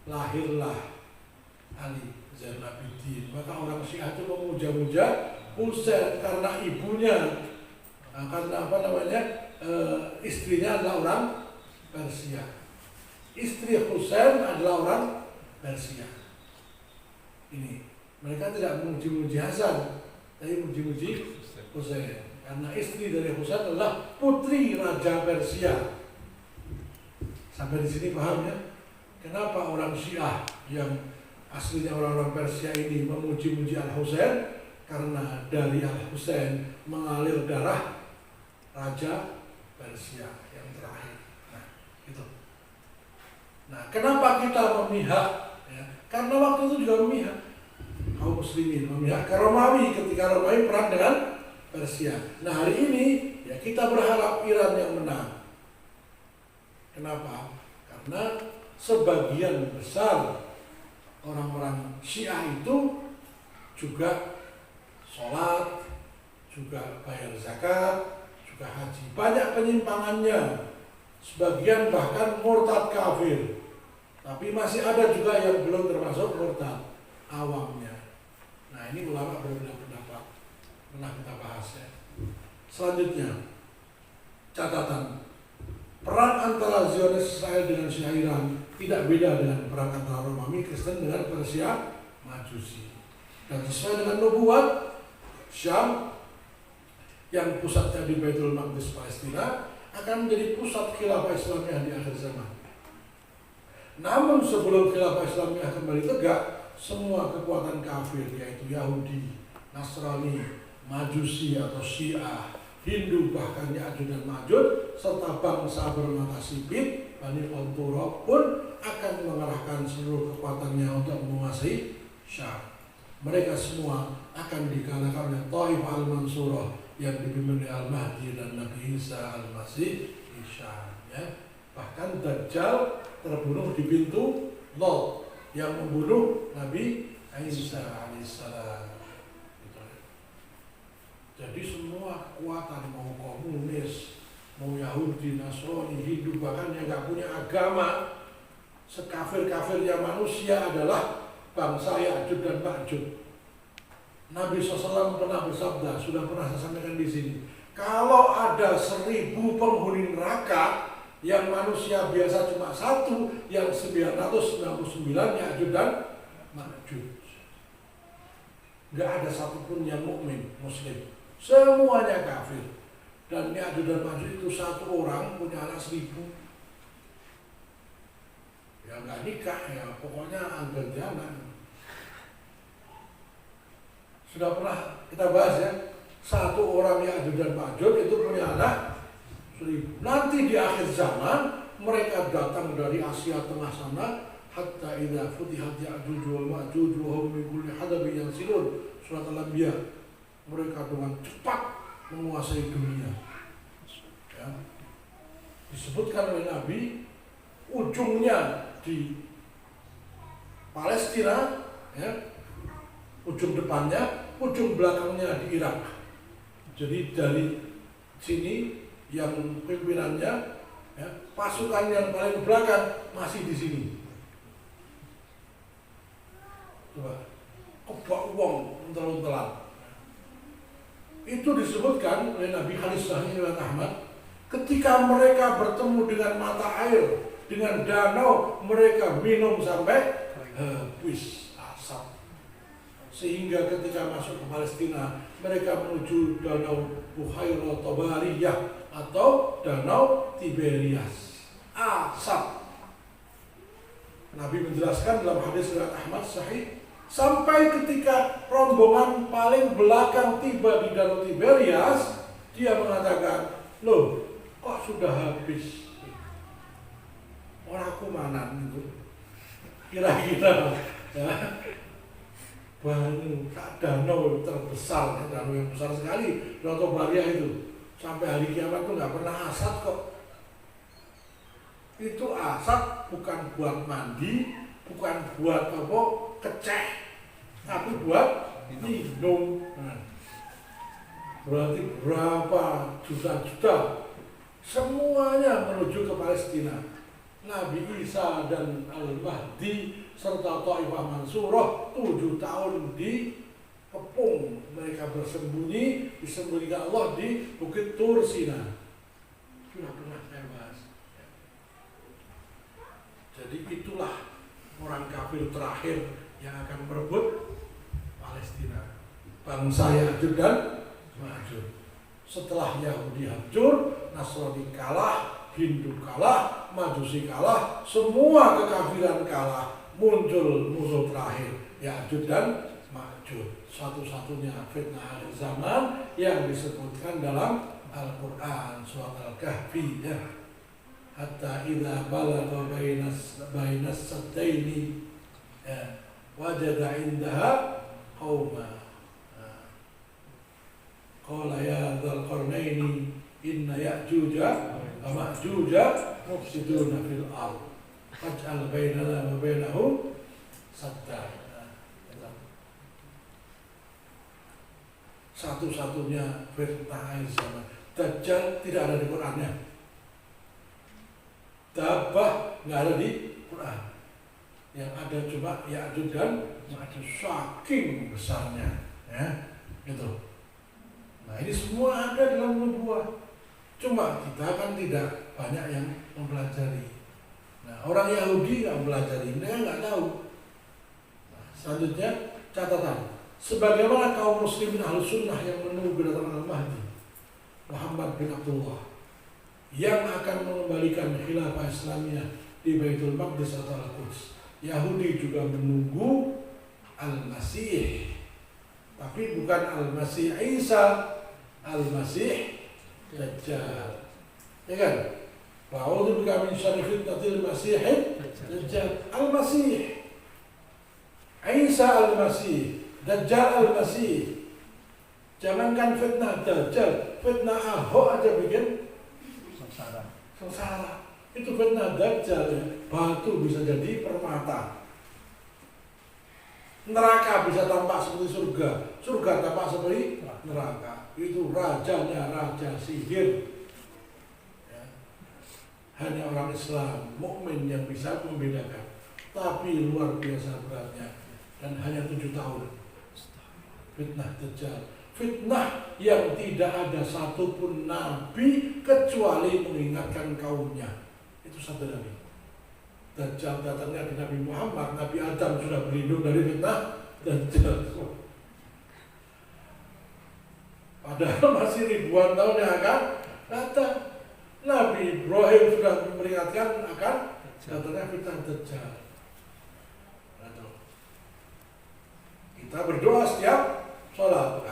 Speaker 1: Lahirlah Ali Zainul Abidin. Maka orang Syiah itu memuja-muja Husain karena ibunya, karena apa namanya, istrinya adalah orang Persia. Istri Husain adalah orang Persia. Ini mereka tidak memuji-muji Hasan, Tapi muji-muji Husain. Karena istri dari Husain adalah putri Raja Persia. Sampai di sini paham ya? Kenapa orang Syiah yang aslinya orang-orang Persia ini memuji-muji Al-Husain? Karena dari Al-Husain mengalir darah Raja Persia yang terakhir. Nah, itu. Nah, kenapa kita memihak? Ya, karena waktu itu juga memihak kaum muslimin, memihak ke Romawi ketika Romawi perang dengan Persia. Nah, hari ini ya kita berharap Iran yang menang. Kenapa? Karena sebagian besar orang-orang Syiah itu juga sholat, juga bayar zakat, juga haji. Banyak penyimpangannya. Sebagian bahkan murtad kafir. Tapi masih ada juga yang belum termasuk murtad awamnya. Nah, ini ulama berbeda pendapat. Pernah kita bahas ya. Selanjutnya, catatan. Perang antara Zionis Israel dengan Syiah Iran tidak beda dengan perang antara Romawi Kristen dengan Persia Majusi. Dan sesuai dengan nubuat, Syam yang pusatnya di Baitul Maqdis Palestina akan menjadi pusat khilafah Islamiyah di akhir zaman. Namun sebelum khilafah Islamiyah kembali tegak, semua kekuatan kafir yaitu Yahudi, Nasrani, Majusi atau Syiah, Hindu bahkan Ya'juj dan Ma'juj serta bangsa bermata sipit Bani Quraisyah pun akan mengerahkan seluruh kekuatannya untuk menguasai Syam. Mereka semua akan dikalahkan oleh Taifah al-Mansurah yang dipimpin oleh Al-Mahdi dan Nabi Isa al-Masih di Syam. Ya. Bahkan Dajjal terbunuh di pintu Lot yang membunuh Nabi Isa alaihissalam. Jadi semua kekuatan mau komunis, mau Yahudi, Nasrani, Hindu, bahkan yang nggak punya agama, sekafir-kafirnya manusia adalah bangsa Ya'juj dan Ma'juj. Nabi SAW pernah bersabda, sudah pernah saya sampaikan di sini, kalau ada 1000 penghuni neraka, yang manusia biasa cuma 1, yang 999 Ya'juj dan Ma'juj. Nggak ada satupun yang mukmin Muslim. Semuanya kafir. Dan Ya'juj dan Ma'juj itu satu orang punya anak 1000. Ya nggak nikah ya, pokoknya anggar jalan. Sudah pernah kita bahas ya, satu orang Ya'juj dan Ma'juj itu punya anak 1000. Nanti di akhir zaman mereka datang dari Asia Tengah sana, hatta idza futihat Ya'juj wa Ma'juj wa hum min kulli hadabin yansilun. Surat Al-Anbiya. Mereka dengan cepat menguasai dunia. Ya. Disebutkan oleh Nabi, ujungnya di Palestina, ya, ujung depannya, ujung belakangnya di Irak. Jadi dari sini yang pimpinannya, ya, pasukan yang paling belakang masih di sini. Coba, kebak uang untel-untelan. Itu disebutkan oleh Nabi hadis sahih riwayat Ahmad, ketika mereka bertemu dengan mata air, dengan danau, mereka minum sampai habis asap. Sehingga ketika masuk ke Palestina, mereka menuju danau Buhairah Tabariyah atau danau Tiberias. Asap. Nabi menjelaskan dalam hadis riwayat Ahmad sahih, sampai ketika rombongan paling belakang tiba di danau Tiberias, dia mengatakan, loh, kok sudah habis? Orangku mana itu? Kira-kira ya, baru danau terbesar, danau yang besar sekali, danau Tobaria itu. Sampai hari kiamat itu nggak pernah asap kok. Itu asap bukan buat mandi, bukan buat apa, keceh, tapi buat minum. Nah, berarti berapa juta-juta semuanya menuju ke Palestina. Nabi Isa dan Al-Mahdi serta Taifah Mansurah 7 tahun di kepung. Mereka bersembunyi, disembunyikan Allah di Bukit Tur Sina. Sudah pernah saya bahas. Jadi itulah orang kafir terakhir yang akan merebut Palestina. bangsa Ya'juj dan Ma'juj. Setelah Yahudi hancur, Nasrani kalah, Hindu kalah, Majusi kalah, semua kekafiran kalah, muncul musuh terakhir Ya'juj dan Ma'juj. Satu-satunya fitnah akhir zaman yang disebutkan dalam Al-Quran surat Al-Kahfi ya. Hatta idza balagha bainas saddaini ya, wajada indaha qauma qala ya dzal qarnaini inna ya'juja wa ma'juja mufsiduna fil ardh faj'al bainana wa bainahum sadda. Satu-satunya fitnah akhir zaman. Dajjal tidak ada di Qur'annya. Dabah nggak ada di Quran. Yang ada cuma Ya'juj dan Ma'juj, saking besarnya ya, gitu. Nah ini semua ada dalam nubuah. Cuma kita kan tidak banyak yang mempelajari. Nah orang Yahudi nggak mempelajari, mereka nggak tahu. Nah, selanjutnya catatan. Sebagaimana kaum muslimin Ahlussunnah yang menunggu kedatangan Al-Mahdi Muhammad bin Abdullah yang akan mengembalikan khilafah Islamiyah di Baitul Maqdis atau Al-Quds, Yahudi juga menunggu Al-Masih, tapi bukan Al-Masih Isa, Al-Masih Dajjal, ya kan? Wa'udzu bika min syarri fitnatil Masih Dajjal. Al-Masih Isa, Al-Masih Dajjal, Al-Masih. Jangankan fitnah Dajjal, fitnah Ahok aja bikin sengsara. Itu fitnah Dajjal ya. Batu bisa jadi permata, neraka bisa tampak seperti surga, surga tampak seperti neraka. Itu rajanya raja sihir ya. Hanya orang Islam mukmin yang bisa membedakan. Tapi luar biasa beratnya. Dan hanya 7 tahun fitnah Dajjal, fitnah yang tidak ada satupun nabi kecuali mengingatkan kaumnya. Itu satu nabi. Dajjal datangnya di Nabi Muhammad, Nabi Adam sudah berlindung dari fitnah Dajjal. Padahal masih ribuan tahun yang akan datang. Nabi Ibrahim sudah memperingatkan akan datangnya fitnah Dajjal. Kita berdoa setiap sholat.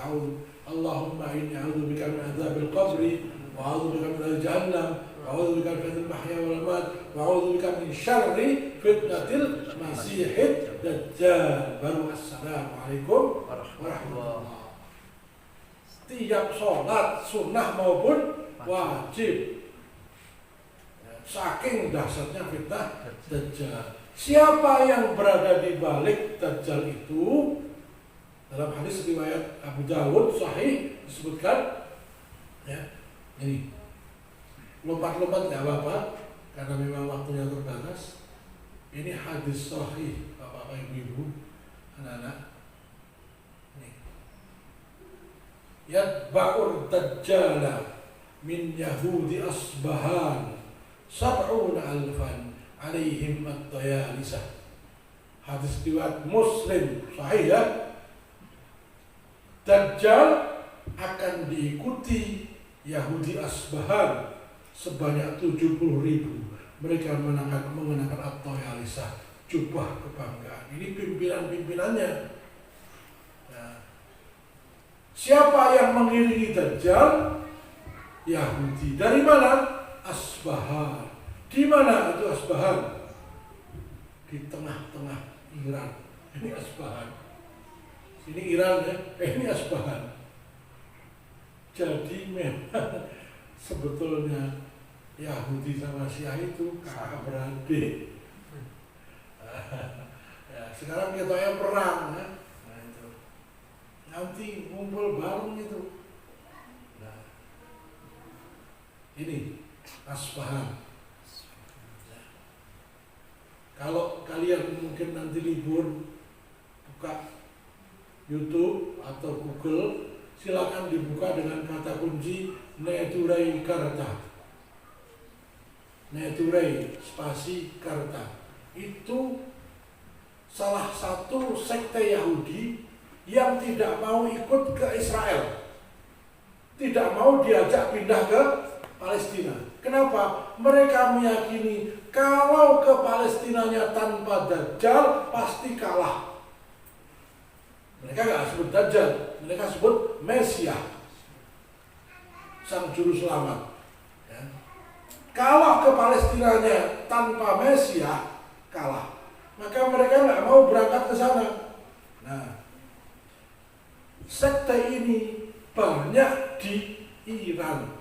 Speaker 1: Allahumma inni a'udzubika min adzabil qabri wa a'udzubika min adzabil jahannam wa a'udzubika min fitnatil mahya wal mamat wa a'udzubika min syarri fitnatil masiihid dajjal. Baru assalamualaikum warahmatullahi wabarakatuh. Setiap sholat sunnah maupun wajib. Saking dahsyatnya fitnah dajjal. Siapa yang berada di balik dajjal itu? Dalam hadis riwayat Abu Dawud sahih disebutkan ya, ini lompat-lompat nggak apa-apa karena memang waktunya terbatas. Ini hadis sahih bapak-bapak, ibu-ibu, anak-anak. Yatba'ur dajjala min Yahudi Asbahan sab'una alfan alaihim at-tayalisah. Hadis riwayat Muslim sahih ya. Dajjal akan diikuti Yahudi Asbahan sebanyak 70.000. Mereka mengenakan at-tayalisah, jubah kebanggaan. Ini pimpinan-pimpinannya. Nah, siapa yang mengiringi Dajjal? Yahudi. Dari mana? Asbahan. Di mana itu Asbahan? Di tengah-tengah Iran. Ini Asbahan. Ini Iran ya, ini Asbahan. Jadi memang sebetulnya Yahudi sama Syiah itu kakak beradik. Ya, sekarang kita yang perang ya. Nah, itu. Nanti ngumpul bareng itu. Nah, ini Asbahan. Kalau kalian mungkin nanti libur buka YouTube atau Google, silakan dibuka dengan kata kunci Neturei Karta. Neturei spasi Karta. Itu salah satu sekte Yahudi yang tidak mau ikut ke Israel, tidak mau diajak pindah ke Palestina. Kenapa? Mereka meyakini kalau ke Palestinanya tanpa Dajjal pasti kalah. Mereka nggak sebut Dajjal, mereka sebut Mesias, sang juru selamat. Ya. Kalau ke Palestinanya tanpa Mesias kalah, maka mereka nggak mau berangkat ke sana. Nah, sekte ini banyak di Iran.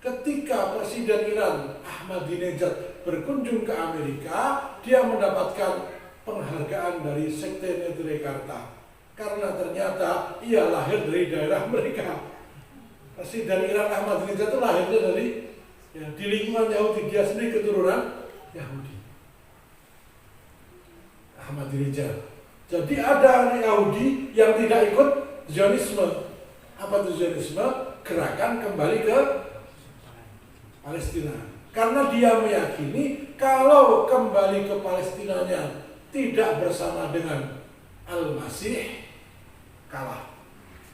Speaker 1: Ketika Presiden Iran Ahmadinejad berkunjung ke Amerika, dia mendapatkan penghargaan dari sekte Nitrekarta karena ternyata ia lahir dari daerah mereka. Presiden Iran Ahmadinejad itu lahirnya dari di lingkungan Yahudi, dia sendiri keturunan Yahudi. Ahmadinejad. Jadi ada Yahudi yang tidak ikut Zionisme. Apa itu Zionisme? Gerakan kembali ke Palestina. Karena dia meyakini kalau kembali ke Palestinanya tidak bersama dengan Al-Masih, kalah.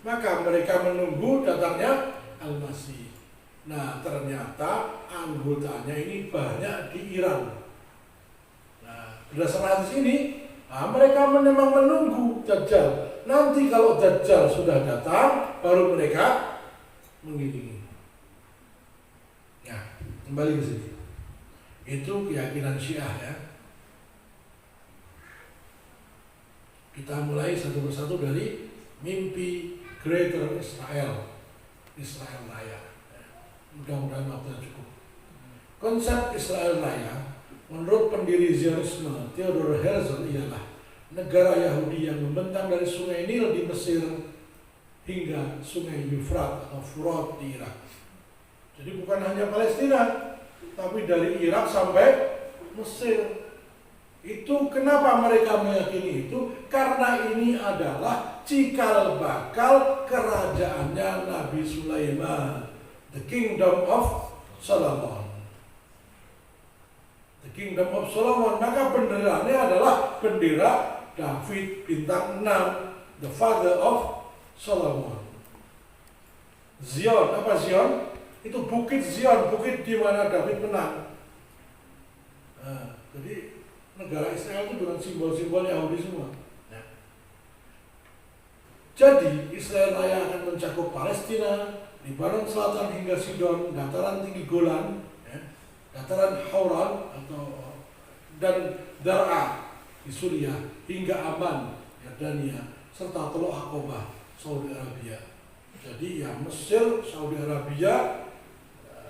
Speaker 1: Maka mereka menunggu datangnya Al-Masih. Nah, ternyata anggotanya ini banyak di Iran. Nah, berdasarkan hadis ini, mereka memang menunggu Dajjal. Nanti kalau Dajjal sudah datang, baru mereka mengiringi. Ya, kembali ke sini. Itu keyakinan Syiah ya. Kita mulai satu persatu dari mimpi Greater Israel, Israel Raya. Mudah-mudahan waktunya cukup. Konsep Israel Raya menurut pendiri Zionisme Theodor Herzl ialah negara Yahudi yang membentang dari sungai Nil di Mesir hingga sungai Yufrat atau Furat di Irak. Jadi bukan hanya Palestina, tapi dari Irak sampai Mesir. Itu kenapa mereka meyakini itu? Karena ini adalah cikal bakal kerajaannya Nabi Sulaiman, the Kingdom of Solomon. The Kingdom of Solomon. Maka benderanya adalah bendera David bintang 6, the father of Solomon. Zion, apa Zion? Itu bukit Zion, bukit di mana David menang. Nah, jadi negara Israel itu dengan simbol-simbol Yahudi semua. Ya. Jadi Israel Raya akan mencakup Palestina, Lebanon Selatan hingga Sidon, dataran tinggi Golan, ya, dataran Hauran dan Dar'a di Suriah hingga Aman, Yordania, serta Teluk Aqabah, Saudi Arabia. Jadi ya Mesir, Saudi Arabia,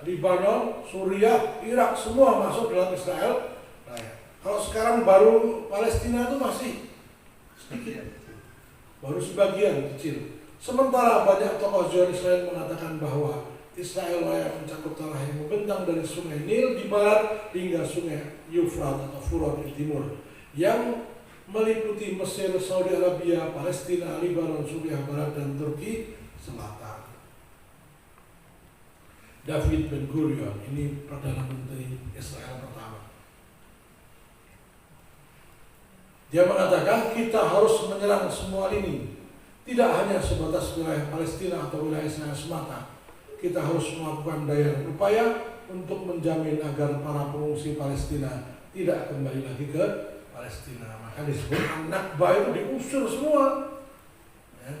Speaker 1: Lebanon, Suriah, Irak semua masuk dalam Israel Raya. Kalau sekarang baru Palestina itu masih sedikit, baru sebagian kecil. Sementara banyak tokoh Zionis lain mengatakan bahwa Israel Raya mencakup tanah yang membentang dari sungai Nil di barat hingga sungai Yufrat atau Furat di timur, yang meliputi Mesir, Saudi Arabia, Palestina, Lebanon, Suriah Barat, dan Turki Selatan. David Ben-Gurion, ini Perdana Menteri Israel pertama. Dia mengatakan kita harus menyerang semua ini, tidak hanya sebatas wilayah Palestina atau wilayah Israel semata. Kita harus melakukan daya upaya untuk menjamin agar para pengungsi Palestina tidak kembali lagi ke Palestina. Maka disebut An-Nakba itu diusir semua. Ya.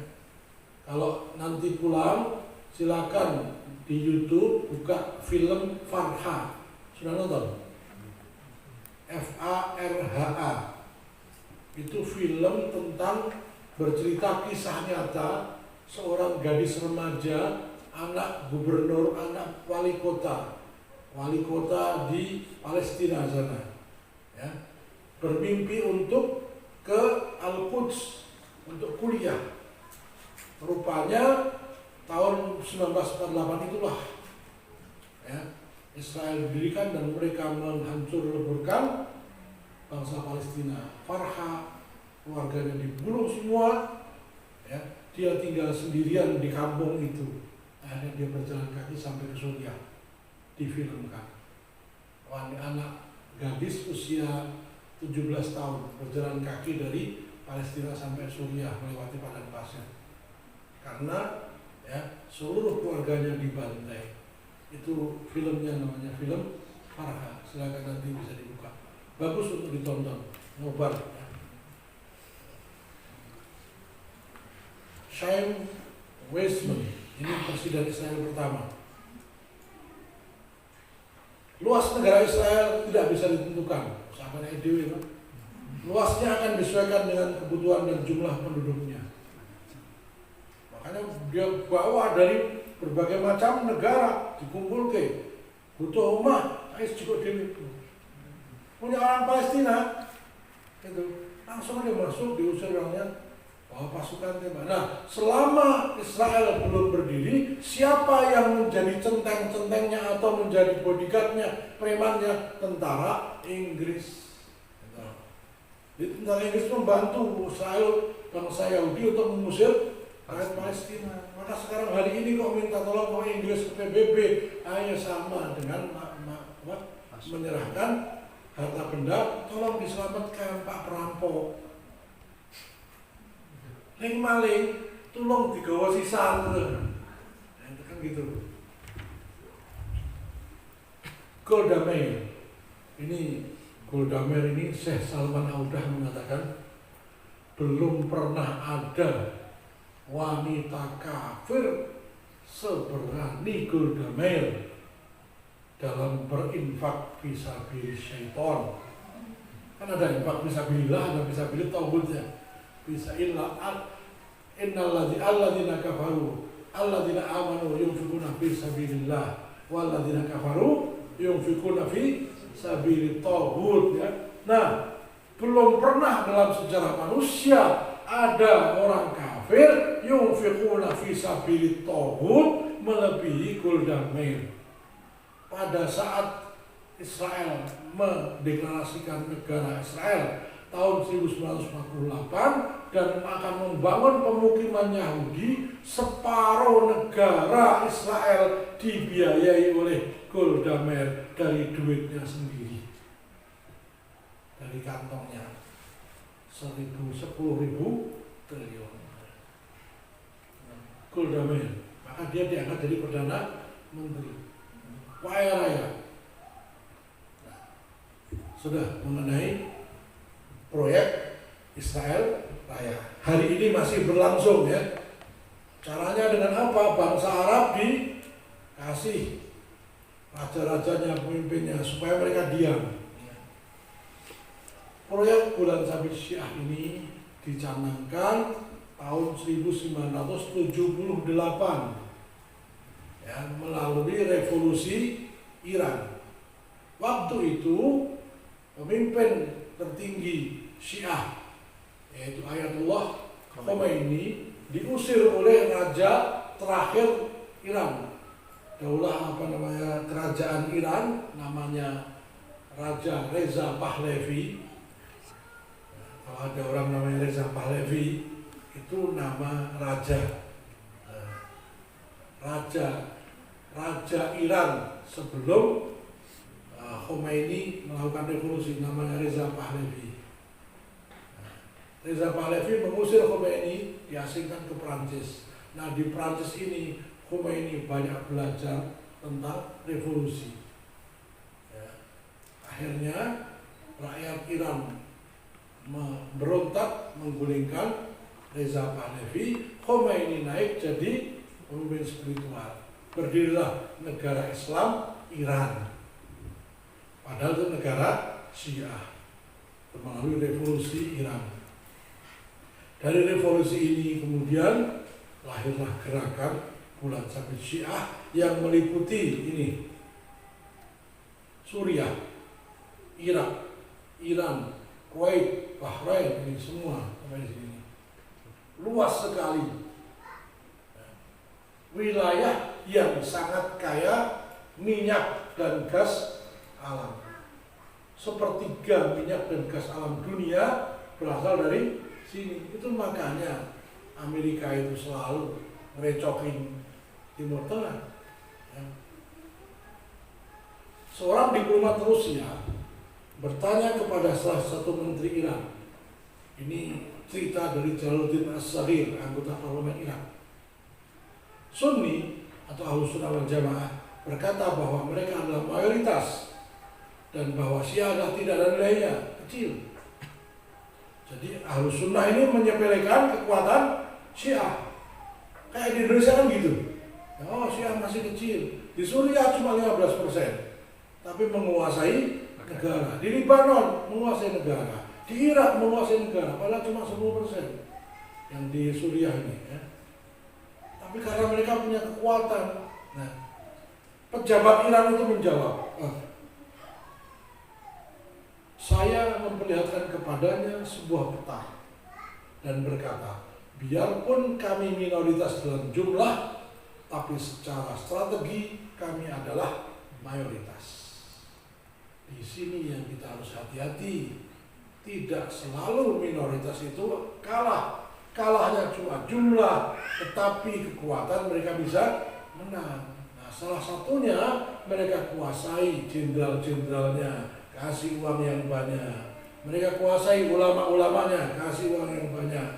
Speaker 1: Kalau nanti pulang, silakan di YouTube buka film Farha. Sudah nonton? Farha. Itu film tentang bercerita kisah nyata seorang gadis remaja, anak gubernur, anak wali kota di Palestina sana, ya, bermimpi untuk ke Al-Quds untuk kuliah. Rupanya tahun 1948 itulah, ya, Israel didirikan dan mereka menghancur leburkan bangsa Palestina. Farha, keluarganya dibunuh semua, ya, dia tinggal sendirian di kampung itu. Akhirnya dia berjalan kaki sampai ke Suriah, difilmkan. Anak gadis usia 17 tahun berjalan kaki dari Palestina sampai Suriah melewati padang pasir. Karena ya seluruh keluarganya dibantai. Itu filmnya namanya film Farha. Silakan nanti bisa dibuka. Bagus untuk ditonton. Nobar. Ya. Chaim Weizmann, ini presiden Israel pertama. Luas negara Israel tidak bisa ditentukan. Sama EDW, kan? Luasnya akan disesuaikan dengan kebutuhan dan jumlah penduduknya. Makanya dia bawa dari berbagai macam negara dikumpul ke butuh rumah, cukup dewi. Punya orang Palestina, itu langsung dia masuk diusir orangnya. Pasukan tembak. Nah, selama Israel belum berdiri, siapa yang menjadi centeng-centengnya atau menjadi bodyguardnya, premannya? Tentara Inggris. Jadi tentara Inggris membantu Israel, bangsa Yahudi untuk mengusir rakyat Palestina. Maka sekarang hari ini kok minta tolong ke Inggris, ke PBB, hanya sama dengan menyerahkan harta benda, tolong diselamatkan Pak perampok. Ning maling, tolong digawa sisa. Nah, itu kan gitu. Golda Meir. Ini Golda Meir ini Syekh Salman Audah mengatakan belum pernah ada wanita kafir seberani Golda Meir dalam berinfak fisabilillah syaitan. Kan ada infak fisabilillah, ada fisabilillah tauhidnya. Bisa alladzina kafaru alladzina amanu yunfikuna fi sabilillah walladzina kafaru yunfikuna fi sabilit taghut, ya. Nah, belum pernah dalam sejarah manusia ada orang kafir yunfikuna fi sabilit taghut melebihi Golda Meir. Pada saat Israel mendeklarasikan negara Israel tahun 1948 dan akan membangun pemukiman Yahudi, separuh negara Israel dibiayai oleh Golda Meir dari duitnya sendiri, dari kantongnya 10.000 triliun. Golda Meir, maka dia diangkat jadi Perdana Menteri. Kaya raya. Sudah mengenai proyek Israel Raya. Hari ini masih berlangsung, ya. Caranya dengan apa? Bangsa Arab dikasih raja-rajanya, pemimpinnya supaya mereka diam. Proyek Bulan Sabit Syiah ini dicanangkan tahun 1978 ya, melalui revolusi Iran. Waktu itu pemimpin tertinggi Syiah yaitu Ayatullah Khomeini diusir oleh raja terakhir Iran. Daulah kerajaan Iran namanya Raja Reza Pahlavi. Kalau ada orang namanya Reza Pahlavi itu nama raja. Raja Iran sebelum Khomeini melakukan revolusi namanya Reza Pahlavi. Reza Pahlavi mengusir Khomeini, diasingkan ke Prancis. Nah, di Prancis ini Khomeini banyak belajar tentang revolusi. Ya. Akhirnya rakyat Iran memberontak, menggulingkan Reza Pahlavi. Khomeini naik jadi pemimpin spiritual. Berdirilah negara Islam Iran. Padahal itu negara Syiah. Melalui revolusi Iran. Dari revolusi ini kemudian lahirlah gerakan Bulan Sabit Syiah yang meliputi ini Suriah, Irak, Iran, Kuwait, Bahrain, ini semua sampai di sini. Luas sekali. Wilayah yang sangat kaya minyak dan gas alam. Sepertiga minyak dan gas alam dunia berasal dari sini. Itu makanya Amerika itu selalu merecokin Timur Tengah. Ya. Seorang diplomat Rusia bertanya kepada salah satu menteri Iran, Ini cerita dari Jalaluddin As-Saghir, anggota parlemen Irak. Sunni atau Ahlus Sunnah wal Jamaah berkata bahwa mereka adalah mayoritas dan bahwa Syiah adalah tidak ada nilainya, kecil. Jadi Ahlus Sunnah ini menyepelekan kekuatan Syiah. Kayak di Indonesia kan gitu. Oh, Syiah masih kecil. Di Suriah cuma 15%, tapi menguasai negara. Di Lebanon menguasai negara. Di Irak menguasai negara, padahal cuma 10% yang di Suriah ini. Ya. Tapi karena mereka punya kekuatan, nah, pejabat Iran itu menjawab, saya memperlihatkan kepadanya sebuah peta dan berkata, biarpun kami minoritas dalam jumlah, tapi secara strategi kami adalah mayoritas. Di sini yang kita harus hati-hati. Tidak selalu minoritas itu kalah. Kalahnya cuma jumlah, tetapi kekuatan mereka bisa menang. Nah, salah satunya mereka kuasai jenderal-jenderalnya, kasih uang yang banyak. Mereka kuasai ulama-ulamanya, kasih uang yang banyak.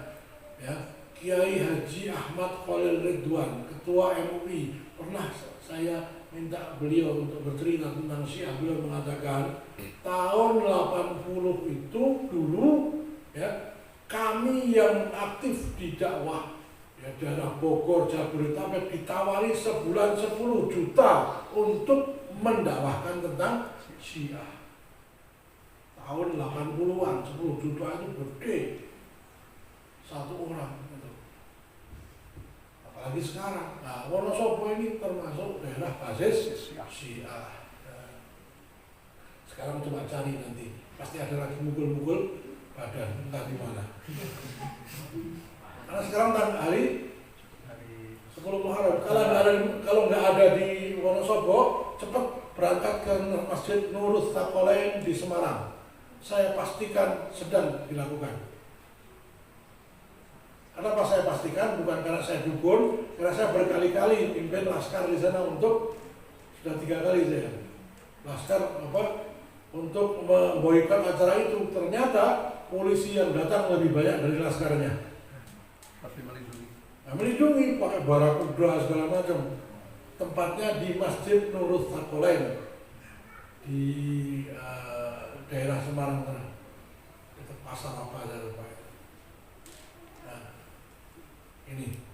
Speaker 1: Ya, Kiai Haji Ahmad Khalil Ridwan, Ketua MUI, pernah saya minta beliau untuk bercerita tentang Syiah. Beliau mengatakan tahun 80 itu dulu ya, kami yang aktif di dakwah ya, daerah Bogor, Jabodetabek ditawari sebulan 10 juta untuk mendakwahkan tentang Syiah. Tahun 80-an 10 juta itu gede, satu orang gitu. Apalagi sekarang, nah Wonosobo ini termasuk daerah basis Syiah. Sekarang coba cari nanti, pasti ada lagi mukul-mukul badan, entah di mana. Karena sekarang hari 10 Muharram, kalau nggak ada di Wonosobo, cepat berangkat ke Masjid Nurul Thaqalain di Semarang. Saya pastikan sedang dilakukan. Kenapa saya pastikan? Bukan karena saya dukun, karena saya berkali-kali pimpin laskar di sana untuk sudah 3 kali saya laskar untuk memboikot acara itu. Ternyata polisi yang datang lebih banyak dari laskarnya.
Speaker 2: Tapi melindungi.
Speaker 1: Nah, melindungi pakai barakuda segala macam. Tempatnya di Masjid Nurul Thaqalain di daerah Semarang sana. Dekat pasar apa aja lupa. Ini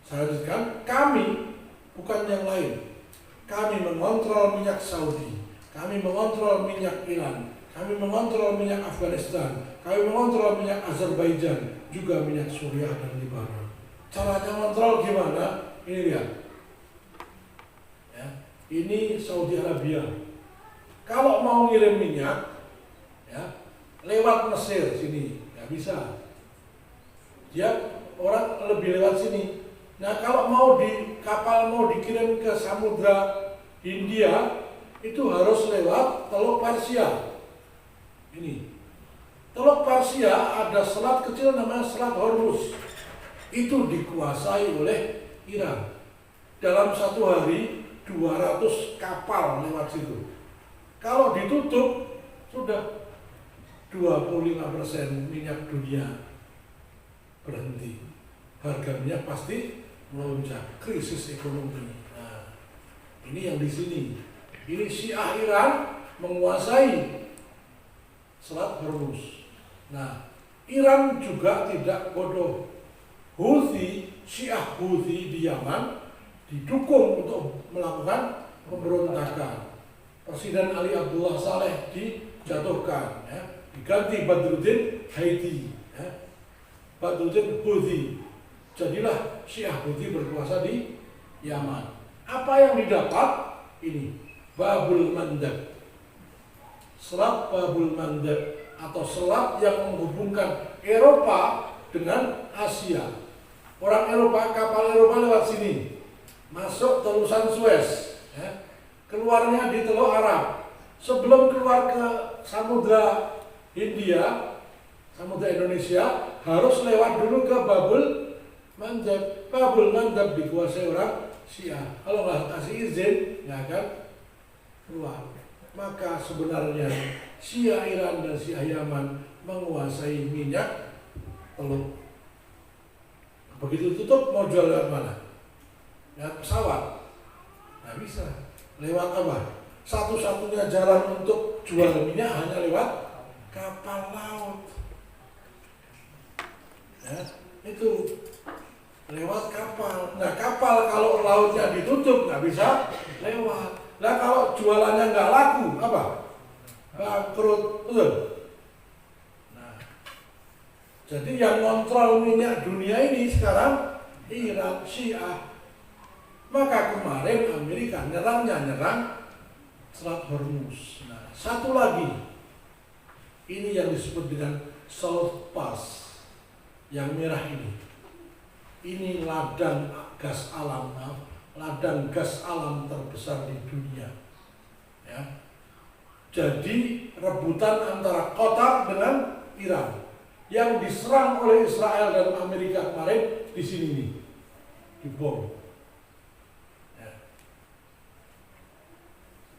Speaker 1: saya lanjutkan, kami bukan yang lain. Kami mengontrol minyak Saudi, kami mengontrol minyak Iran, kami mengontrol minyak Afghanistan, kami mengontrol minyak Azerbaijan, juga minyak Suriah dan Lebanon. Caranya mengontrol gimana? Ini lihat ya, ini Saudi Arabia. Kalau mau ngirim minyak ya, lewat Mesir sini nggak bisa, dia orang lebih lewat sini. Nah, kalau mau di kapal mau dikirim ke Samudra Hindia itu harus lewat Teluk Persia. Ini Teluk Persia ada selat kecil namanya Selat Hormuz. Itu dikuasai oleh Iran. Dalam satu hari 200 kapal lewat situ. Kalau ditutup sudah 25% minyak dunia berhenti. Harga minyak pasti melonjak, krisis ekonomi. Nah, ini yang di sini. Ini Syiah Iran menguasai Selat Hormuz. Nah, Iran juga tidak bodoh. Houthi, Syiah Houthi di Yaman didukung untuk melakukan pemberontakan. Presiden Ali Abdullah Saleh dijatuhkan, ya, diganti Badruddin Haiti, ya. Badruddin Houthi. Jadilah Syiah Houthi berkuasa di Yaman. Apa yang didapat? Ini Babul Mandab. Selat Babul Mandab atau selat yang menghubungkan Eropa dengan Asia. Orang Eropa, kapal Eropa lewat sini, masuk telusan Suez, ya. Keluarnya di Teluk Arab. Sebelum keluar ke Samudra Hindia, Samudra Indonesia, harus lewat dulu ke Babul Mandab. Babul Mandab dikuasai orang Syiah. Kalau nggak kasih izin, nggak akan keluar. Maka sebenarnya Syiah Iran dan Syiah Yaman menguasai minyak Teluk. Begitu tutup mau jual lewat mana? Lewat pesawat? Nggak bisa. Lewat apa? Satu-satunya jalan untuk jual minyak hanya lewat kapal laut. Ya, itu lewat kapal. Nah, kapal kalau lautnya ditutup nggak bisa lewat. Nah, kalau jualannya nggak laku, apa? Bangkrut, betul. Nah, jadi yang kontrol minyak dunia ini sekarang Iran, Syiah. Maka kemarin Amerika nyerang Selat Hormuz. Nah, satu lagi, ini yang disebut dengan South Pass, yang merah ini. Ini ladang gas alam terbesar di dunia. Ya. Jadi rebutan antara Qatar dengan Iran yang diserang oleh Israel dan Amerika kemarin di sini nih, dibom. Ya.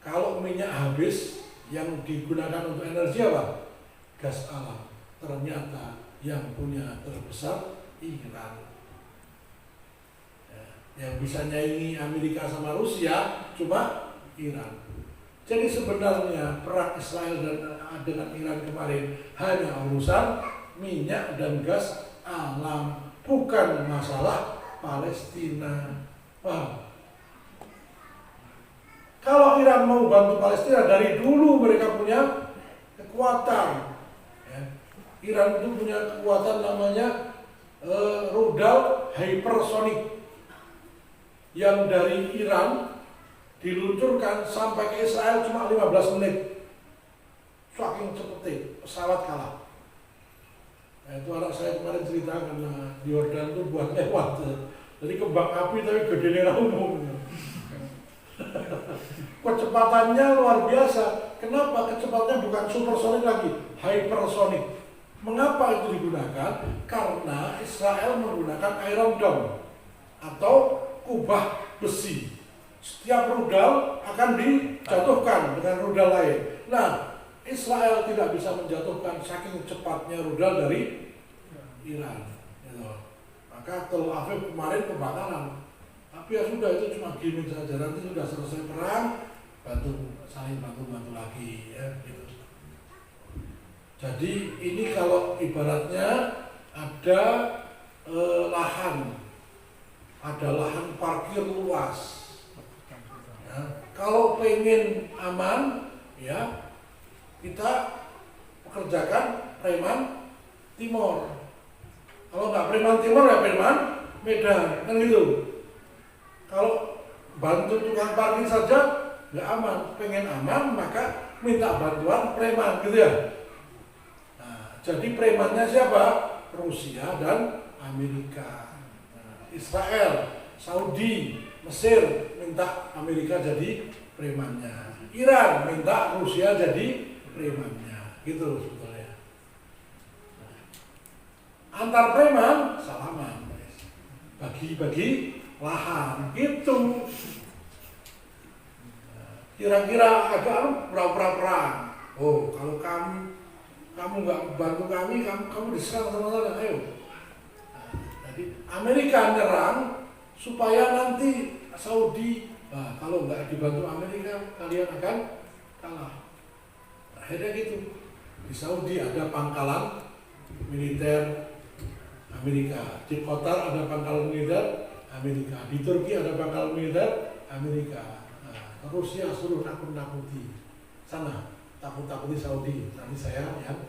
Speaker 1: Kalau minyak habis, yang digunakan untuk energi apa? Gas alam. Ternyata yang punya terbesar Iran. Yang bisa nyaingi Amerika sama Rusia cuma Iran. Jadi sebenarnya perang Israel dengan Iran kemarin hanya urusan minyak dan gas alam, bukan masalah Palestina. Paham? Kalau Iran mau bantu Palestina, dari dulu mereka punya kekuatan. Ya. Iran itu punya kekuatan namanya rudal hypersonic, yang dari Iran diluncurkan sampai ke Israel cuma 15 menit. Saking cepetnya, pesawat kalah. Nah, itu anak saya kemarin cerita karena di Yordan itu buat lewat. Jadi kembang api tapi gedenya umum. Kecepatannya luar biasa. Kenapa? Kecepatannya bukan supersonik lagi, hypersonic. Mengapa itu digunakan? Karena Israel menggunakan Iron Dome atau kubah besi. Setiap rudal akan dijatuhkan dengan rudal lain. Nah, Israel tidak bisa menjatuhkan saking cepatnya rudal dari Iran. Gitu. Maka Tel Aviv kemarin kebakaran. Tapi ya sudah, itu cuma gimmick saja. Nanti sudah selesai perang, saling bantu lagi, ya. Gitu. Jadi ini kalau ibaratnya ada lahan. Ada lahan parkir luas. Ya, kalau pengen aman, ya kita pekerjakan preman Timor. Kalau nggak preman Timor ya preman Medan, kan gitu. Kalau bantu tukang parkir saja nggak aman. Pengen aman maka minta bantuan preman, gitu ya. Nah, jadi premannya siapa? Rusia dan Amerika. Israel, Saudi, Mesir minta Amerika jadi premannya. Iran minta Rusia jadi premannya. Gitu sebetulnya. Antar preman salaman. Bagi-bagi lahan gitu. Kira-kira agak pura-pura perang. Oh, kalau kamu nggak bantu kami diserang sama saya. Ayo. Amerika nyerang supaya nanti Saudi, kalau nggak dibantu Amerika kalian akan kalah. Akhirnya gitu. Di Saudi ada pangkalan militer Amerika, di Qatar ada pangkalan militer Amerika, di Turki ada pangkalan militer Amerika. Rusia suruh nakut-nakuti sana, takut-takuti Saudi. Nanti saya yang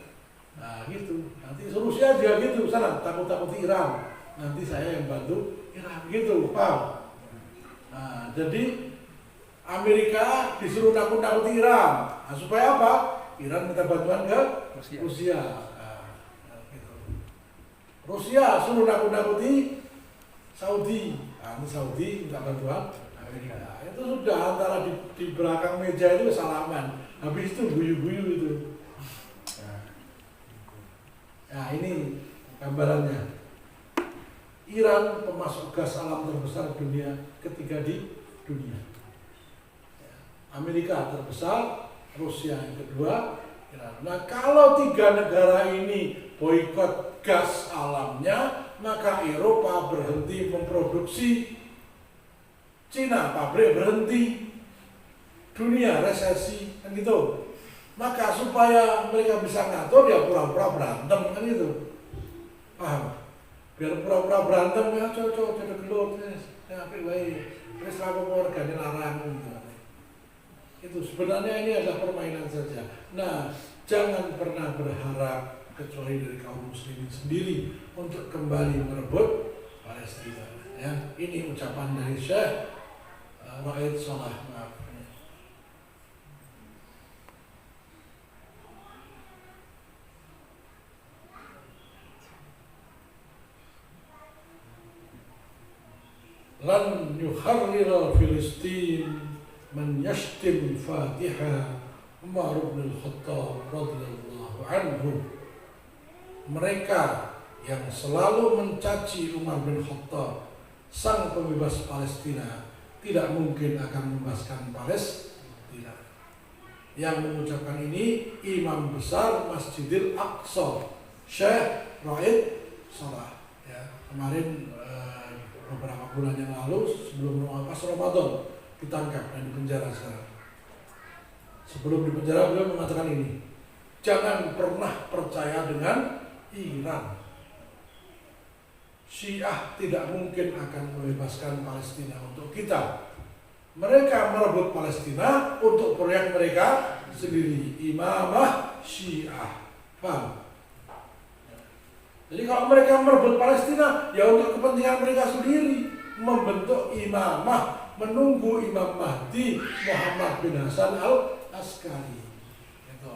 Speaker 1: gitu. Nanti Rusia juga gitu, sana takut-takuti Iran. Nanti saya yang bantu Iran, gitu, paham? Nah, jadi Amerika disuruh nakut-nakuti Iran. Nah, supaya apa? Iran minta bantuan ke Rusia. Nah, gitu. Rusia suruh nakut-nakuti Saudi. Nah, ini Saudi minta bantuan Amerika. Itu sudah antara di belakang meja itu salaman. Habis itu guyu-guyu itu. Nah, ini gambarannya. Iran pemasok gas alam terbesar dunia ketiga di dunia. Amerika terbesar, Rusia yang kedua, Iran. Nah, kalau 3 negara ini boikot gas alamnya, maka Eropa berhenti memproduksi, Cina pabrik berhenti, dunia resesi, kan gitu. Maka supaya mereka bisa ngatur, ya pura-pura berantem, kan gitu. Paham? Biar pura-pura berantem, ya cocok, jadi gelut, ya apa baik, terus apa organi larang, gitu. Itu sebenarnya ini adalah permainan saja. Nah, jangan pernah berharap kecuali dari kaum muslimin sendiri untuk kembali merebut Palestina. Ya, ini ucapan dari Syekh Raid Salah. Maaf. Lan yuharrira Filistin man yashtim Fatiha Umar bin Khattab radhiyallahu anhu. Mereka yang selalu mencaci Umar bin Khattab, sang pembebas Palestina, tidak mungkin akan membebaskan Palestina. Yang mengucapkan ini Imam Besar Masjidil Aqsa, Syekh Raid Salah. Ya, kemarin beberapa bulan yang lalu sebelum pas Ramadan ditangkap dan dipenjara sekarang. Sebelum dipenjara beliau mengatakan ini, jangan pernah percaya dengan Iran. Syiah tidak mungkin akan membebaskan Palestina untuk kita. Mereka merebut Palestina untuk proyek mereka sendiri, imamah Syiah. Paham? Jadi kalau mereka merebut Palestina, ya untuk kepentingan mereka sendiri, membentuk imamah, menunggu Imam Mahdi Muhammad bin Hasan al-Askari. Itu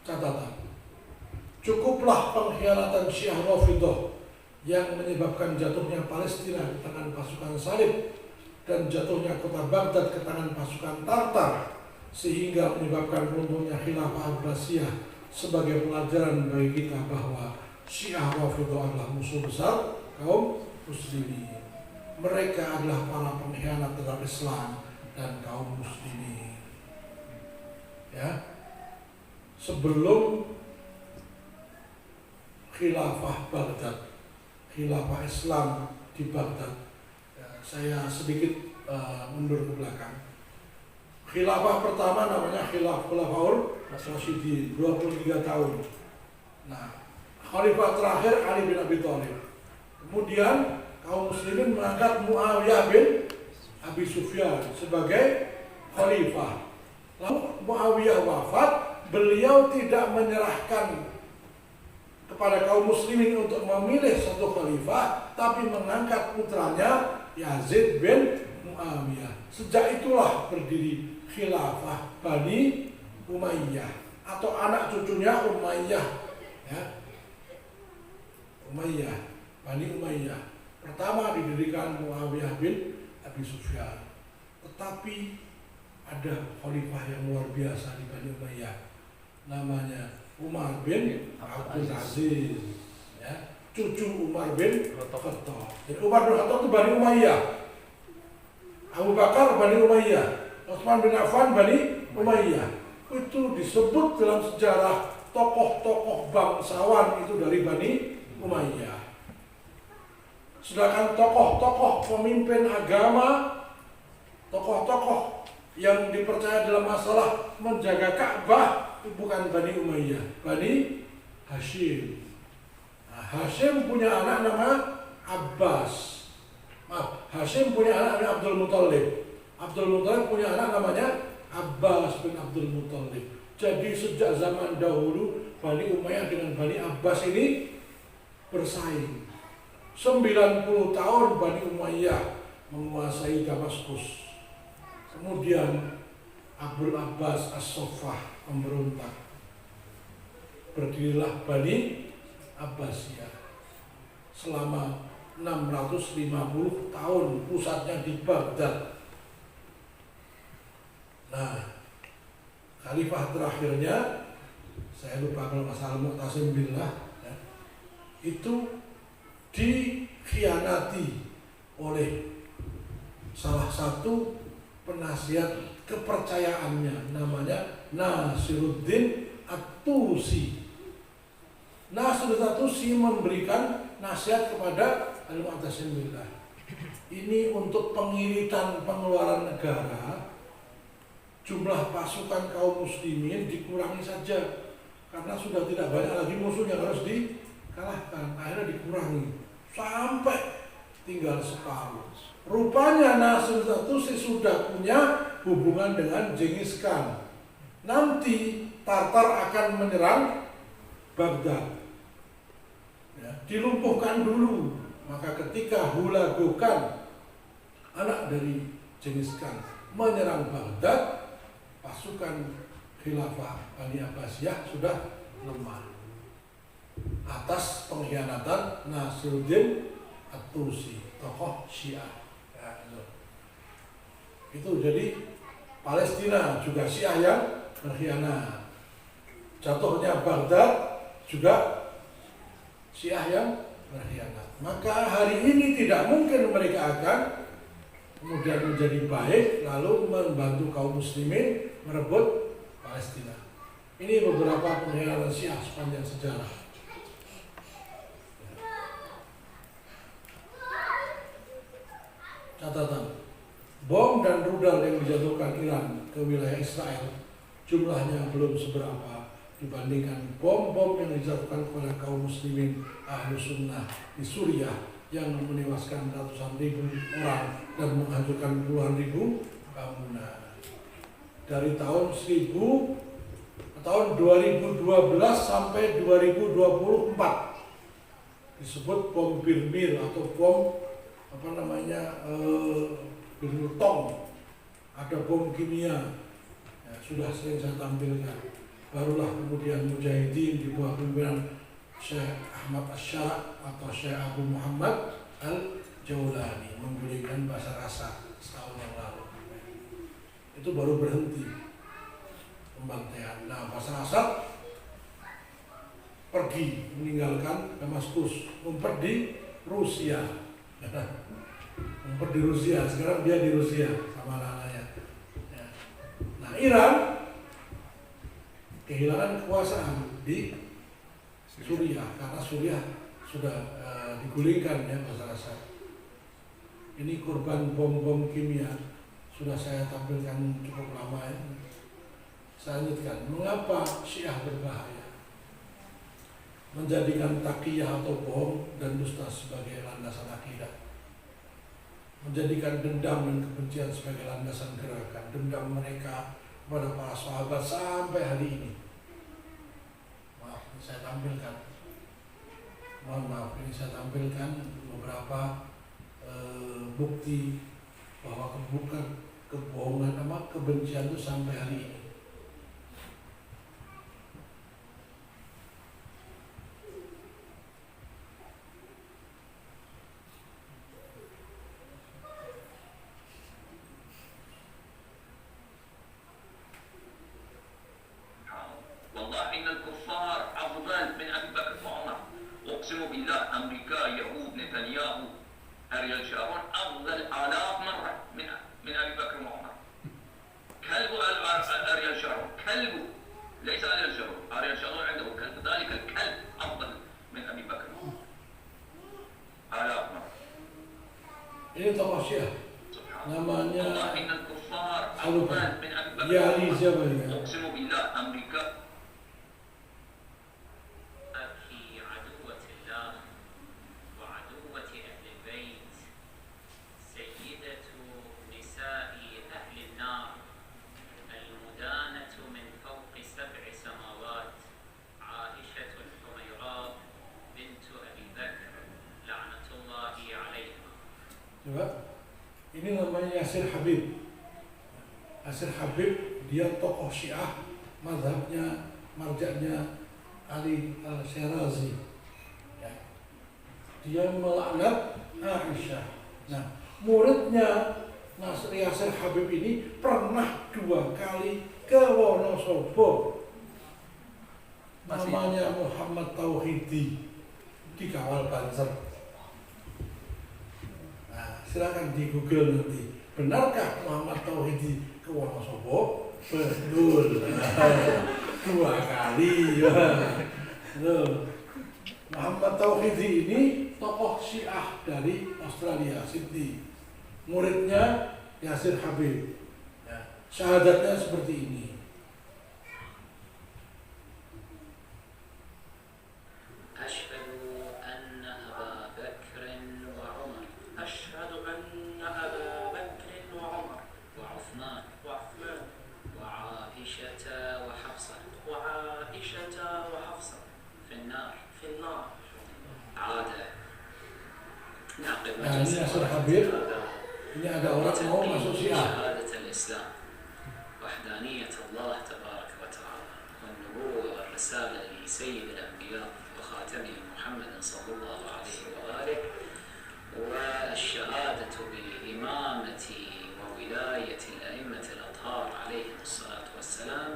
Speaker 1: catatan. Cukuplah pengkhianatan Syiah Rafidhah yang menyebabkan jatuhnya Palestina ke tangan pasukan Salib dan jatuhnya kota Baghdad ke tangan pasukan Tartar, sehingga menyebabkan runtuhnya Khilafah Abbasiyah sebagai pelajaran bagi kita bahwa Syiah Rafidhah adalah musuh besar kaum muslimin. Mereka adalah para pengkhianat terhadap Islam dan kaum muslimin. Ya, sebelum Khilafah Baghdad, Khilafah Islam di Baghdad, ya, saya sedikit mundur ke belakang. Khilafah pertama namanya Khulafaur Rasyidin, 23 tahun. Nah, Khalifah terakhir Ali bin Abi Thalib. Kemudian kaum muslimin mengangkat Muawiyah bin Abi Sufyan sebagai khalifah. Lalu Muawiyah wafat, beliau tidak menyerahkan kepada kaum muslimin untuk memilih satu khalifah, tapi mengangkat putranya Yazid bin Muawiyah. Sejak itulah berdiri khilafah Bani Umayyah atau anak cucunya Umayyah, ya. Umayyah, Bani Umayyah. Pertama didirikan Muawiyah bin Abi Sufyan. Tetapi ada khalifah yang luar biasa di Bani Umayyah. Namanya Umar bin Abdul Aziz, ya. Cucu Umar bin Khattab. Jadi Umar bin Khattab itu Bani Umayyah. Abu Bakar Bani Umayyah. Utsman bin Affan Bani Umayyah. Itu disebut dalam sejarah tokoh-tokoh bangsawan itu dari Bani Umayyah. Sedangkan tokoh-tokoh pemimpin agama, tokoh-tokoh yang dipercaya dalam masalah menjaga Ka'bah itu bukan Bani Umayyah, Bani Hashim. Nah, Hashim punya anak nama Abbas. Hashim punya anak namanya Abdul Muthalib. Abdul Muthalib punya anak namanya Abbas bin Abdul Muthalib. Jadi sejak zaman dahulu Bani Umayyah dengan Bani Abbas ini bersaing. 90 tahun Bani Umayyah menguasai Damaskus. Kemudian Abdul Abbas As-Saffah memberontak. Berdirilah Bani Abbasiyah. Selama 650 tahun pusatnya di Baghdad. Nah, khalifah terakhirnya, saya lupa kalau masalah Mu'tasim Billah, ya, itu dikhianati oleh salah satu penasihat kepercayaannya, namanya Nasiruddin At-Tusi. Nasiruddin At-Tusi memberikan nasihat kepada Al-Mu'tasim billah. Ini untuk pengiritan pengeluaran negara, jumlah pasukan kaum muslimin dikurangi saja karena sudah tidak banyak lagi musuh yang harus dikalahkan. Akhirnya dikurangi sampai tinggal separuh. Rupanya Nasiruddin At-Tusi sudah punya hubungan dengan Genghis Khan. Nanti Tartar akan menyerang Baghdad, ya, dilumpuhkan dulu. Maka ketika Hulagu Khan, anak dari Genghis Khan, menyerang Baghdad, pasukan Khilafah Bani Abbasiyah sudah lemah atas pengkhianatan Nasiruddin At-Tusi, tokoh Syiah. Ya, itu jadi Palestina juga Syiah yang berkhianat. Jatuhnya Baghdad juga Syiah yang berkhianat. Maka hari ini tidak mungkin mereka akan kemudian menjadi baik lalu membantu kaum muslimin merebut Palestina. Ini beberapa pengkhianatan Syiah sepanjang sejarah. Catatan, bom dan rudal yang dijatuhkan Iran ke wilayah Israel jumlahnya belum seberapa dibandingkan bom-bom yang dijatuhkan kepada kaum muslimin ahlu sunnah di Suriah yang menewaskan ratusan ribu orang dan menghancurkan puluhan ribu bangunan. Dari tahun 2012 sampai 2024 disebut bom Birmir atau bom Birmutong, ada bom kimia, ya, sudah sering saya tampilkan. Barulah kemudian Mujahidin di bawah pimpinan Syekh Ahmad Asy'ari atau Syekh Abu Muhammad Al-Jaulani menggulingkan Bashar Assad setahun yang lalu. Itu baru berhenti pembantaian. Nah, Bashar Assad pergi meninggalkan Damaskus, ngumpet di Rusia. Ngumpet di Rusia, sekarang dia di Rusia sama anak-anaknya. Ya. Nah, Iran kehilangan kekuasaan di Suriah karena Suriah sudah digulingkan ya Bashar Assad. Ini korban bom-bom kimia sudah saya tampilkan cukup lama ya. Saya lanjutkan, mengapa Syiah berbahaya? Menjadikan taqiyah atau bohong dan dusta sebagai landasan akidah, menjadikan dendam dan kebencian sebagai landasan gerakan, dendam mereka kepada para sahabat sampai hari ini. Maaf, ini saya tampilkan. Mohon maaf, ini saya tampilkan beberapa bukti bahwa kebohongan kebencian itu sampai hari ini.
Speaker 3: أقسم بالله أمريكا يهود نتنياهو أريل شارون أفضل آلاف مرة من أبي بكر وعمر. كلب أريل شارون، كلب ليس أريل شارون، أريل شارون عنده كلب، ذلك الكلب أفضل من أبي بكر آلاف مرة.
Speaker 1: Ini tokoh Syiah namanya
Speaker 3: Al-Bani
Speaker 1: Yali siapa ya?
Speaker 3: أقسم بالله أمريكا
Speaker 1: Coba, ini namanya Yasir Habib. Yasir Habib dia tokoh Syiah, mazhabnya, marjaknya Ali Al-Shirazi. Ya. Dia melaknat Aisyah. Nah, muridnya Yasir Habib ini pernah 2 kali ke Wonosobo. Namanya Muhammad Tauhidi, dikawal Banser. Silakan di Google nanti. Benarkah Muhammad Tauhidi ke Wonosobo, betul. 2 kali. Betul. Muhammad Tauhidi ini tokoh Syiah dari Australia, Sydney. Muridnya Yasir Habib. Ya, syahadatnya seperti ini.
Speaker 2: Asyhadu anna Aba Bakr wa Umar. Asyhadu anna Aba Bakr wa Umar. Wa Uthman. Wa Aisyah wa Hafsah. في النار. عادة نعقد
Speaker 1: Nah, ini Yasir Habib. Ini ada orang mau masuk Syiah.
Speaker 2: شهادة الإسلام وحدانية الله تبارك وتعالى والنبوة والرسالة لسيد الأنبياء وخاتمهم محمد صلى الله عليه وآله والشهادة بإمامة وولاية الأئمة الأطهار عليهم الصلاة والسلام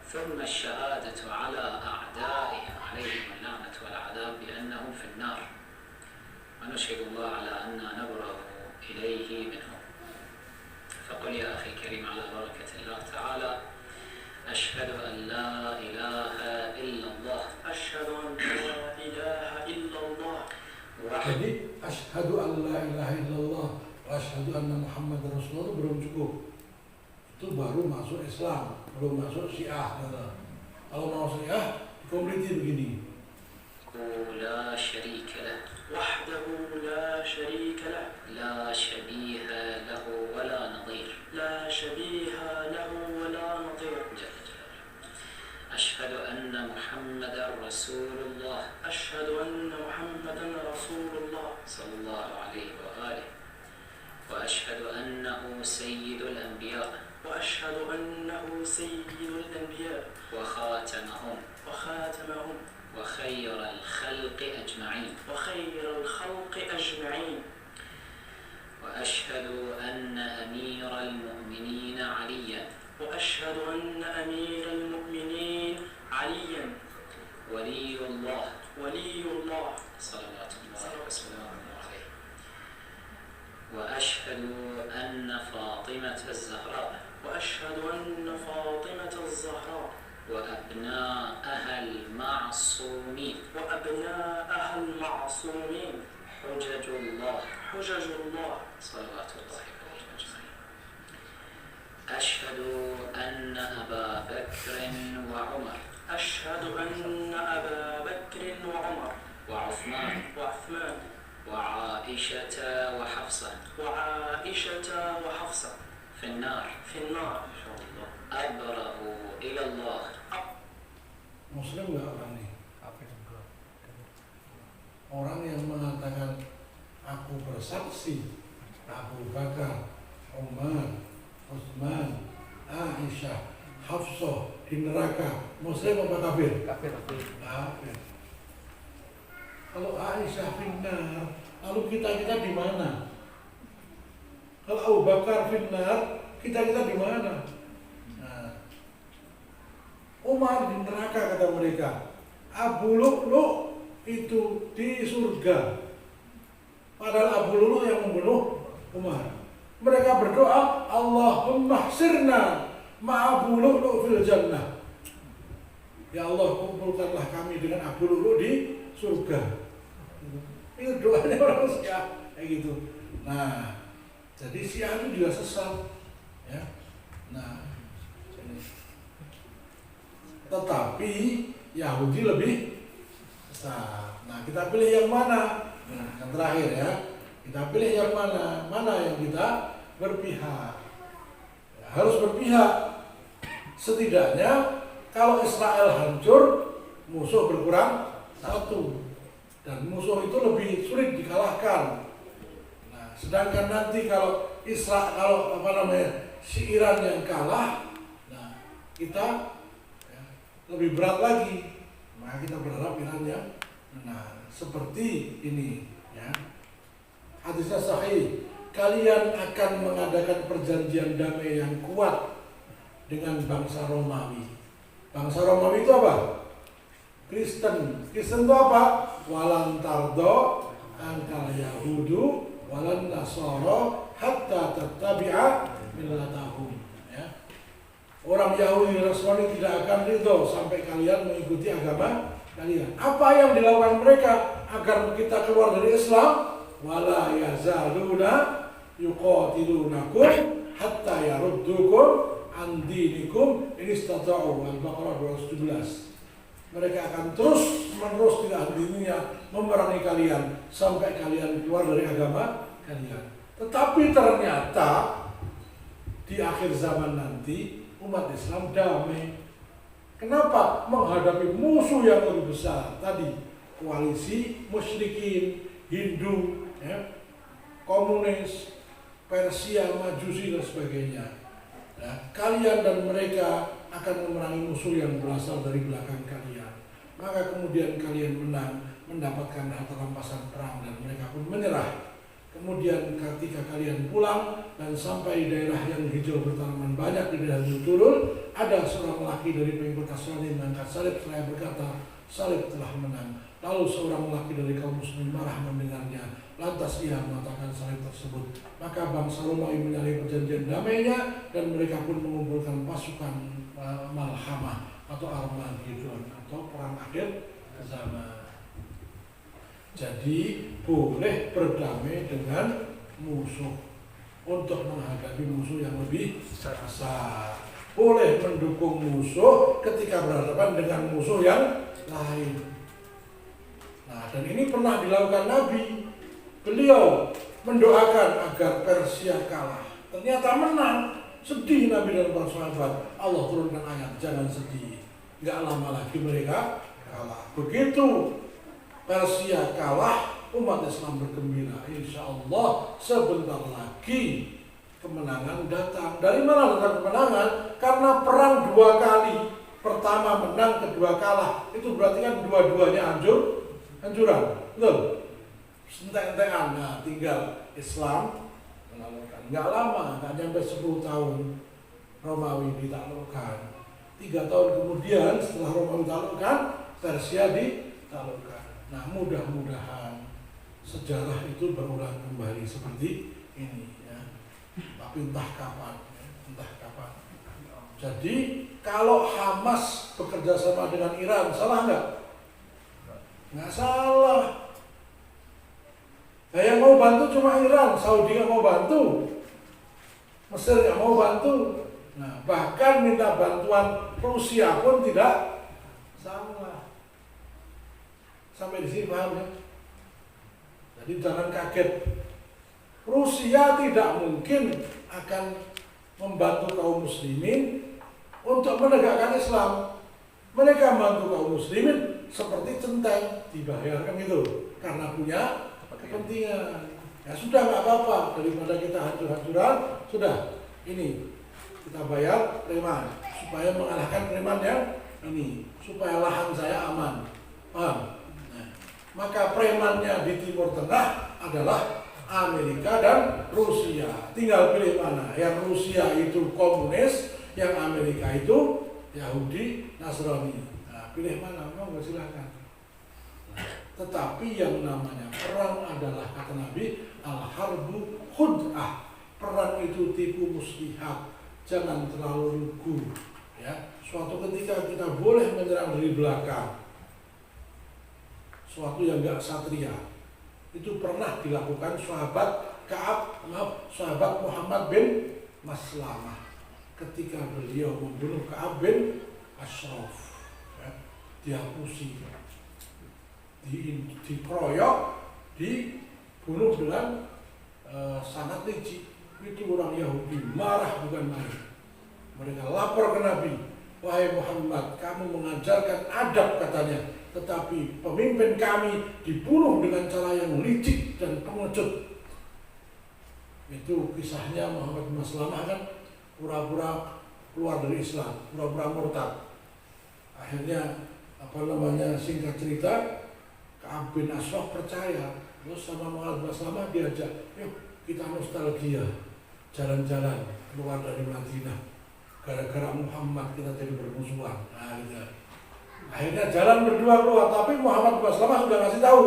Speaker 2: ثم الشهادة على أعدائهم عليهم اللعنة والعذاب بأنهم في النار ونشهد الله على أننا نبرأ إليه منهم فقل يا أخي الكريم على بركة الله تعالى أشهد أن لا إله إلا الله
Speaker 4: أشهد أن لا إله إلا الله
Speaker 1: Jadi asyhadu an la ilaha illallah wa asyhadu anna Muhammad Rasulullah belum cukup. Itu baru masuk Islam, belum masuk Syiah. Kalau mau Syiah, kompliti begini.
Speaker 2: لا شريك له
Speaker 4: وحده لا شريك له
Speaker 2: لا شبيه له ولا نظير
Speaker 4: لا شبيه له ولا نظير
Speaker 2: جل جلاله أشهد أن محمدا رسول الله
Speaker 4: أشهد أن محمدا رسول الله
Speaker 2: صلى الله عليه وآله وأشهد أنه سيد الأنبياء
Speaker 4: وأشهد أنه سيد الأنبياء
Speaker 2: وخاتمهم
Speaker 4: وخاتمهم
Speaker 2: وخير الخلق أجمعين
Speaker 4: وخير الخلق أجمعين
Speaker 2: وأشهد أن أمير المؤمنين عليا
Speaker 4: وأشهد أن أمير المؤمنين عليا
Speaker 2: ولي الله
Speaker 4: ولي الله
Speaker 2: صلوات الله وسلامه عليه وأشهد أن فاطمة الزهراء
Speaker 4: وأشهد أن فاطمة الزهراء
Speaker 2: وأبناءها المعصومين
Speaker 4: وأبناءها المعصومين
Speaker 2: حجج الله
Speaker 4: حجج الله
Speaker 2: صلوات الله عليهم أجمعين أشهد أن أبا بكر وعمر
Speaker 4: أشهد أن أبا بكر وعمر
Speaker 2: وعثمان
Speaker 4: وعثمان
Speaker 2: وعائشة وحفصة
Speaker 4: وعائشة وحفصة
Speaker 2: في النار
Speaker 4: في النار
Speaker 2: أبرأ إلى الله.
Speaker 1: Muslim nggak orang ini? Orang yang mengatakan aku bersaksi Abu Bakar, Umar, Utsman, Aisyah, Hafsah di neraka, Muslim apa kafir?
Speaker 5: Kafir.
Speaker 1: Kafir. Kalau Aisyah finnar, lalu kita di mana? Kalau Abu Bakar finnar, kita di mana? Umar di neraka kata mereka. Abu Lu'lu' itu di surga. Padahal Abu Lu'lu' yang membunuh Umar. Mereka berdoa, Allahumma hsirna ma'abu Lu'lu' fil jannah. Ya Allah, kumpulkanlah kami dengan Abu Lu'lu' di surga. Itu doanya orang Syiah kayak gitu. Nah, jadi Syiah itu juga sesat, ya. Nah, tetapi Yahudi lebih sesat. Nah, kita pilih yang mana? Nah, yang terakhir ya. Kita pilih yang mana? Mana yang kita berpihak? Ya, harus berpihak. Setidaknya kalau Israel hancur, musuh berkurang satu. Dan musuh itu lebih sulit dikalahkan. Nah, sedangkan nanti kalau si Iran yang kalah, nah kita lebih berat lagi. Maka kita berharap Iran yang menang. Seperti ini, ya. Hadisnya sahih. Kalian akan mengadakan perjanjian damai yang kuat dengan bangsa Romawi. Bangsa Romawi itu apa? Kristen. Kristen itu apa? Walan tardo angkal Yahudu walan nasoro hatta tattabi'a millatahum. Ya. Orang Yahudi dan Nasrani tidak akan ridho sampai kalian mengikuti agama kalian. Apa yang dilakukan mereka agar kita keluar dari Islam? Wala yazaluna yuqatilunakum hatta yaruddukum an dinikum in istata'u. Al-Baqarah 217. Mereka akan terus menerus tidak henti-hentinya memerangi kalian sampai kalian keluar dari agama kalian. Tetapi ternyata di akhir zaman nanti umat Islam damai. Kenapa? Menghadapi musuh yang lebih besar tadi, koalisi musyrikin, Hindu, ya, komunis, Persia, Majusi dan sebagainya. Nah, kalian dan mereka akan memerangi musuh yang berasal dari belakang kalian. Maka kemudian kalian menang, mendapatkan harta rampasan perang dan mereka pun menyerah. Kemudian ketika kalian pulang dan sampai daerah yang hijau bertanaman banyak di daerah Turul, ada seorang laki dari pengikut Nasrani mengangkat salib seraya berkata, salib telah menang. Lalu seorang laki dari kaum muslimin marah mendengarnya. Lantas ia mengatakan salib tersebut. Maka bangsa Romawi menyalahi perjanjian damainya dan mereka pun mengumpulkan pasukan Malhamah atau Armageddon atau perang akhir zaman. Jadi boleh berdamai dengan musuh untuk menghadapi musuh yang lebih besar. Boleh mendukung musuh ketika berhadapan dengan musuh yang lain. Nah, dan ini pernah dilakukan Nabi. Beliau mendoakan agar Persia kalah. Ternyata menang. Sedih Nabi dan para sahabat. Allah turunkan ayat, jangan sedih. Gak lama lagi mereka kalah. Begitu Persia kalah, umat Islam bergembira. Insya Allah sebentar lagi kemenangan datang. Dari mana datang kemenangan? Karena perang 2 kali. Pertama menang, kedua kalah. Itu berarti kan dua-duanya hancuran. Betul? Sentek-sentekan. Nah, tinggal Islam menaklukkan. Nggak lama, nggak nyampe 10 tahun Romawi ditaklukkan. 3 tahun kemudian setelah Romawi ditaklukkan, Persia ditaklukkan. Nah, mudah-mudahan sejarah itu berulang kembali seperti ini, ya. Tapi entah kapan. Jadi kalau Hamas bekerja sama dengan Iran, salah nggak? Nggak salah. Nah, yang mau bantu cuma Iran, Saudi nggak mau bantu, Mesir nggak mau bantu. Nah, bahkan minta bantuan Rusia pun tidak salah. Sampai di sini paham ya? Jadi jangan kaget. Rusia tidak mungkin akan membantu kaum muslimin untuk menegakkan Islam. Mereka membantu kaum muslimin seperti centeng, dibayarkan itu karena punya kepentingan. Ya sudah, nggak apa-apa, daripada kita hancur-hancuran, sudah ini kita bayar preman supaya mengalahkan preman yang ini, supaya lahan saya aman. Paham? Maka premannya di Timur Tengah adalah Amerika dan Rusia. Tinggal pilih mana. Yang Rusia itu komunis, yang Amerika itu Yahudi, Nasrani. Nah, pilih mana? Mau silakan. Nah, tetapi yang namanya perang adalah, kata Nabi, al-harbu khud'ah. Perang itu tipu muslihat. Jangan terlalu lugu. Ya, suatu ketika kita boleh menyerang dari belakang. Suatu yang enggak satria. Itu pernah dilakukan sahabat Muhammad bin Maslamah ketika beliau membunuh Ka'ab bin Ashraf. Ya, dihapusi, dikeroyok, dibunuh dengan sangat licik. Itu orang Yahudi marah bukan main. Mereka lapor ke Nabi, wahai Muhammad, kamu mengajarkan adab katanya. Tetapi pemimpin kami dibunuh dengan cara yang licik dan pengecut. Itu kisahnya Muhammad bin Maslamah kan, pura-pura keluar dari Islam, pura-pura murtad. Akhirnya singkat cerita, Ka'ab bin Ashraf percaya. Terus sama Muhammad bin Maslamah diajak, yuk kita nostalgia, jalan-jalan keluar dari Madinah. Gara-gara Muhammad kita jadi bermusuhan. Nah, gitu. Akhirnya jalan berdua keluar, tapi Muhammad bin Maslamah sudah ngasih tahu,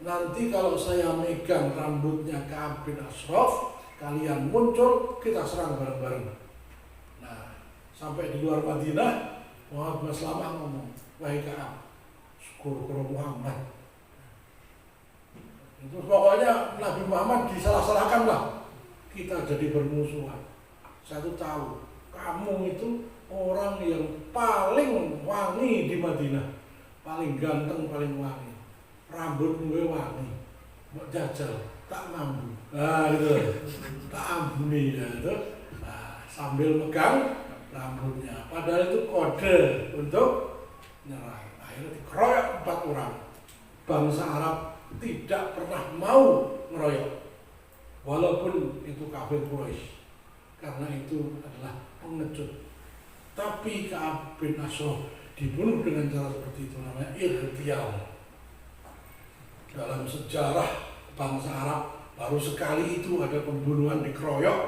Speaker 1: nanti kalau saya megang rambutnya Ka'ab bin Ashraf, kalian muncul, kita serang bareng-bareng. Nah, Sampai di luar Madinah, Muhammad bin Maslamah ngomong, wahai Ka'ab, syukur Muhammad. Itu pokoknya Nabi Muhammad disalah-salahkan lah. Kita jadi bermusuhan. Saya tuh tahu, kamu itu orang yang paling wangi di Madinah. Paling ganteng, paling wangi. Rambutmu wangi. Mau jajal, tak mampu. Nah gitu. Tak ampuni ya itu. Nah, sambil megang rambutnya. Padahal itu kode untuk nyerang. Akhirnya dikeroyok 4 orang. Bangsa Arab tidak pernah mau ngeroyok. Walaupun itu kafir Quraisy. Karena itu adalah pengecut. Tapi Ka'ab bin Ashraf dibunuh dengan cara seperti itu, namanya irtial. Dalam sejarah bangsa Arab baru sekali itu ada pembunuhan dikeroyok,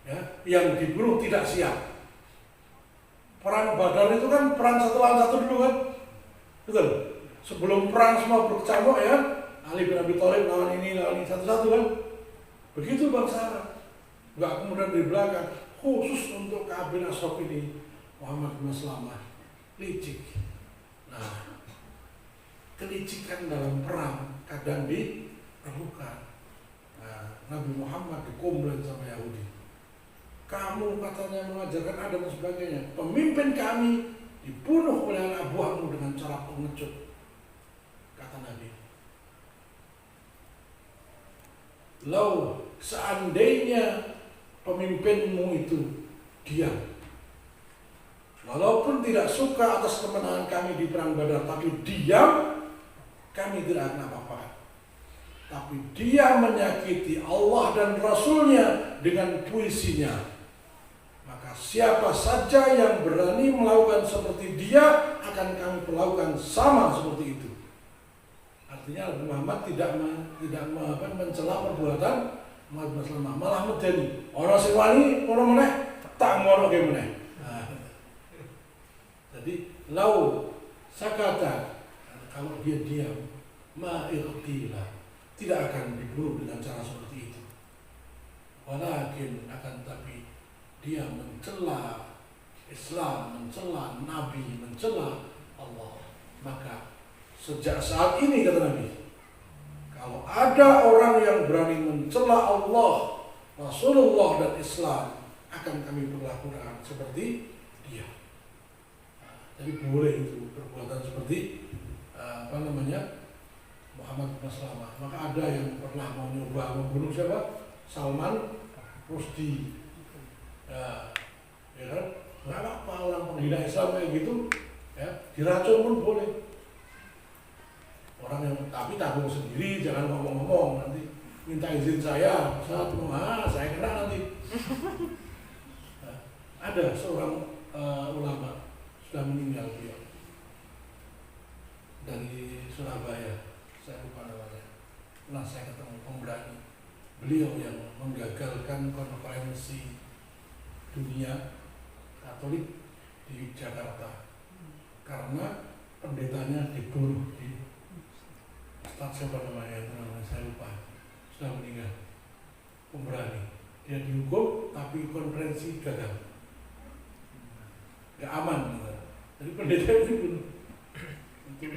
Speaker 1: ya, yang dibunuh tidak siap. Perang Badar itu kan perang 1 lawan 1 dulu kan, betul. Sebelum perang semua berkecamuk ya, Ali bin Abi Thalib lawan ini satu-satu kan. Begitu bangsa Arab. Enggak kemudian di belakang khusus untuk Ka'ab bin Ashraf ini Muhammad bin Maslamah licik. Nah, kelicikan dalam perang kadang diperlukan. Nah, Nabi Muhammad dikomplain sama Yahudi. Kamu katanya mengajarkan Adam dan sebagainya. Pemimpin kami dibunuh oleh anak buahmu dengan cara pengecut. Kata Nabi. Lau seandainya pemimpinmu itu diam, walaupun tidak suka atas kemenangan kami di perang Badar, tapi diam, kami tidak akan apa-apa. Tapi dia menyakiti Allah dan Rasulnya dengan puisinya, maka siapa saja yang berani melakukan seperti dia akan kami perlakukan sama seperti itu. Artinya Muhammad tidak mencela perbuatan Muhammad bin Maslamah, malah medeni. Orang sing wani orang meneh tak ngono ke meneh. Jadi lau sakata, kalau dia diam, ma'irtila, tidak akan dibunuh dengan cara seperti itu. Walakin akan tapi dia mencela Islam, mencela Nabi, mencela Allah. Maka sejak saat ini kata Nabi, kalau ada orang yang berani mencela Allah, Rasulullah dan Islam, akan kami perlakukan seperti dia. Jadi boleh itu perbuatan seperti Muhammad bin Maslamah. Maka ada yang pernah mau nyoba membunuh siapa? Salman Rushdie. Ya kan? Nggak apa-apa orang penghina Islam kayak gitu, ya, diracun pun boleh. Orang yang tapi tabung sendiri, jangan ngomong-ngomong nanti minta izin saya kena nanti. Nah, ada seorang ulama sudah meninggal dia dari Surabaya, saya lupa namanya. Nah, saya ketemu pemberani, beliau yang menggagalkan konferensi dunia Katolik di Jakarta karena pendetanya dibunuh di siapa namanya saya lupa, sudah meninggal. Pemberani, dia dihukum tapi konferensi gagal, gak aman gitu. Jadi pendeta itu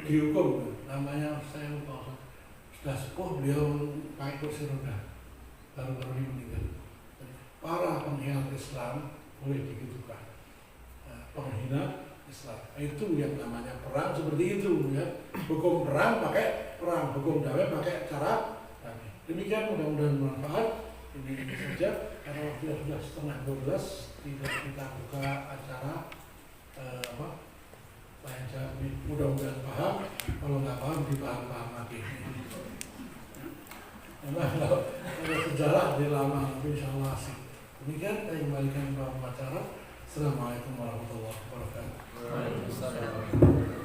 Speaker 1: dihukum, namanya saya lupa, sudah sepuh, beliau pakai kursi roda, baru-baru ini meninggal. Jadi, para pengkhianat Islam boleh digitukan, penghina Islam. Itu yang namanya perang seperti itu ya. Hukum perang pakai perang, hukum damai pakai cara damai. Demikian mudah-mudahan bermanfaat. Ini saja karena waktunya sudah 11:30, tidak kita buka acara tanya jawab. Mudah-mudahan paham. Kalau nggak paham dipaham-paham lagi. Memang kalau ada sejarah di lama, insya Allah asik. Demikian saya kembalikan ke acara. Assalamualaikum warahmatullahi wabarakatuh.
Speaker 5: Waalaikumsalam.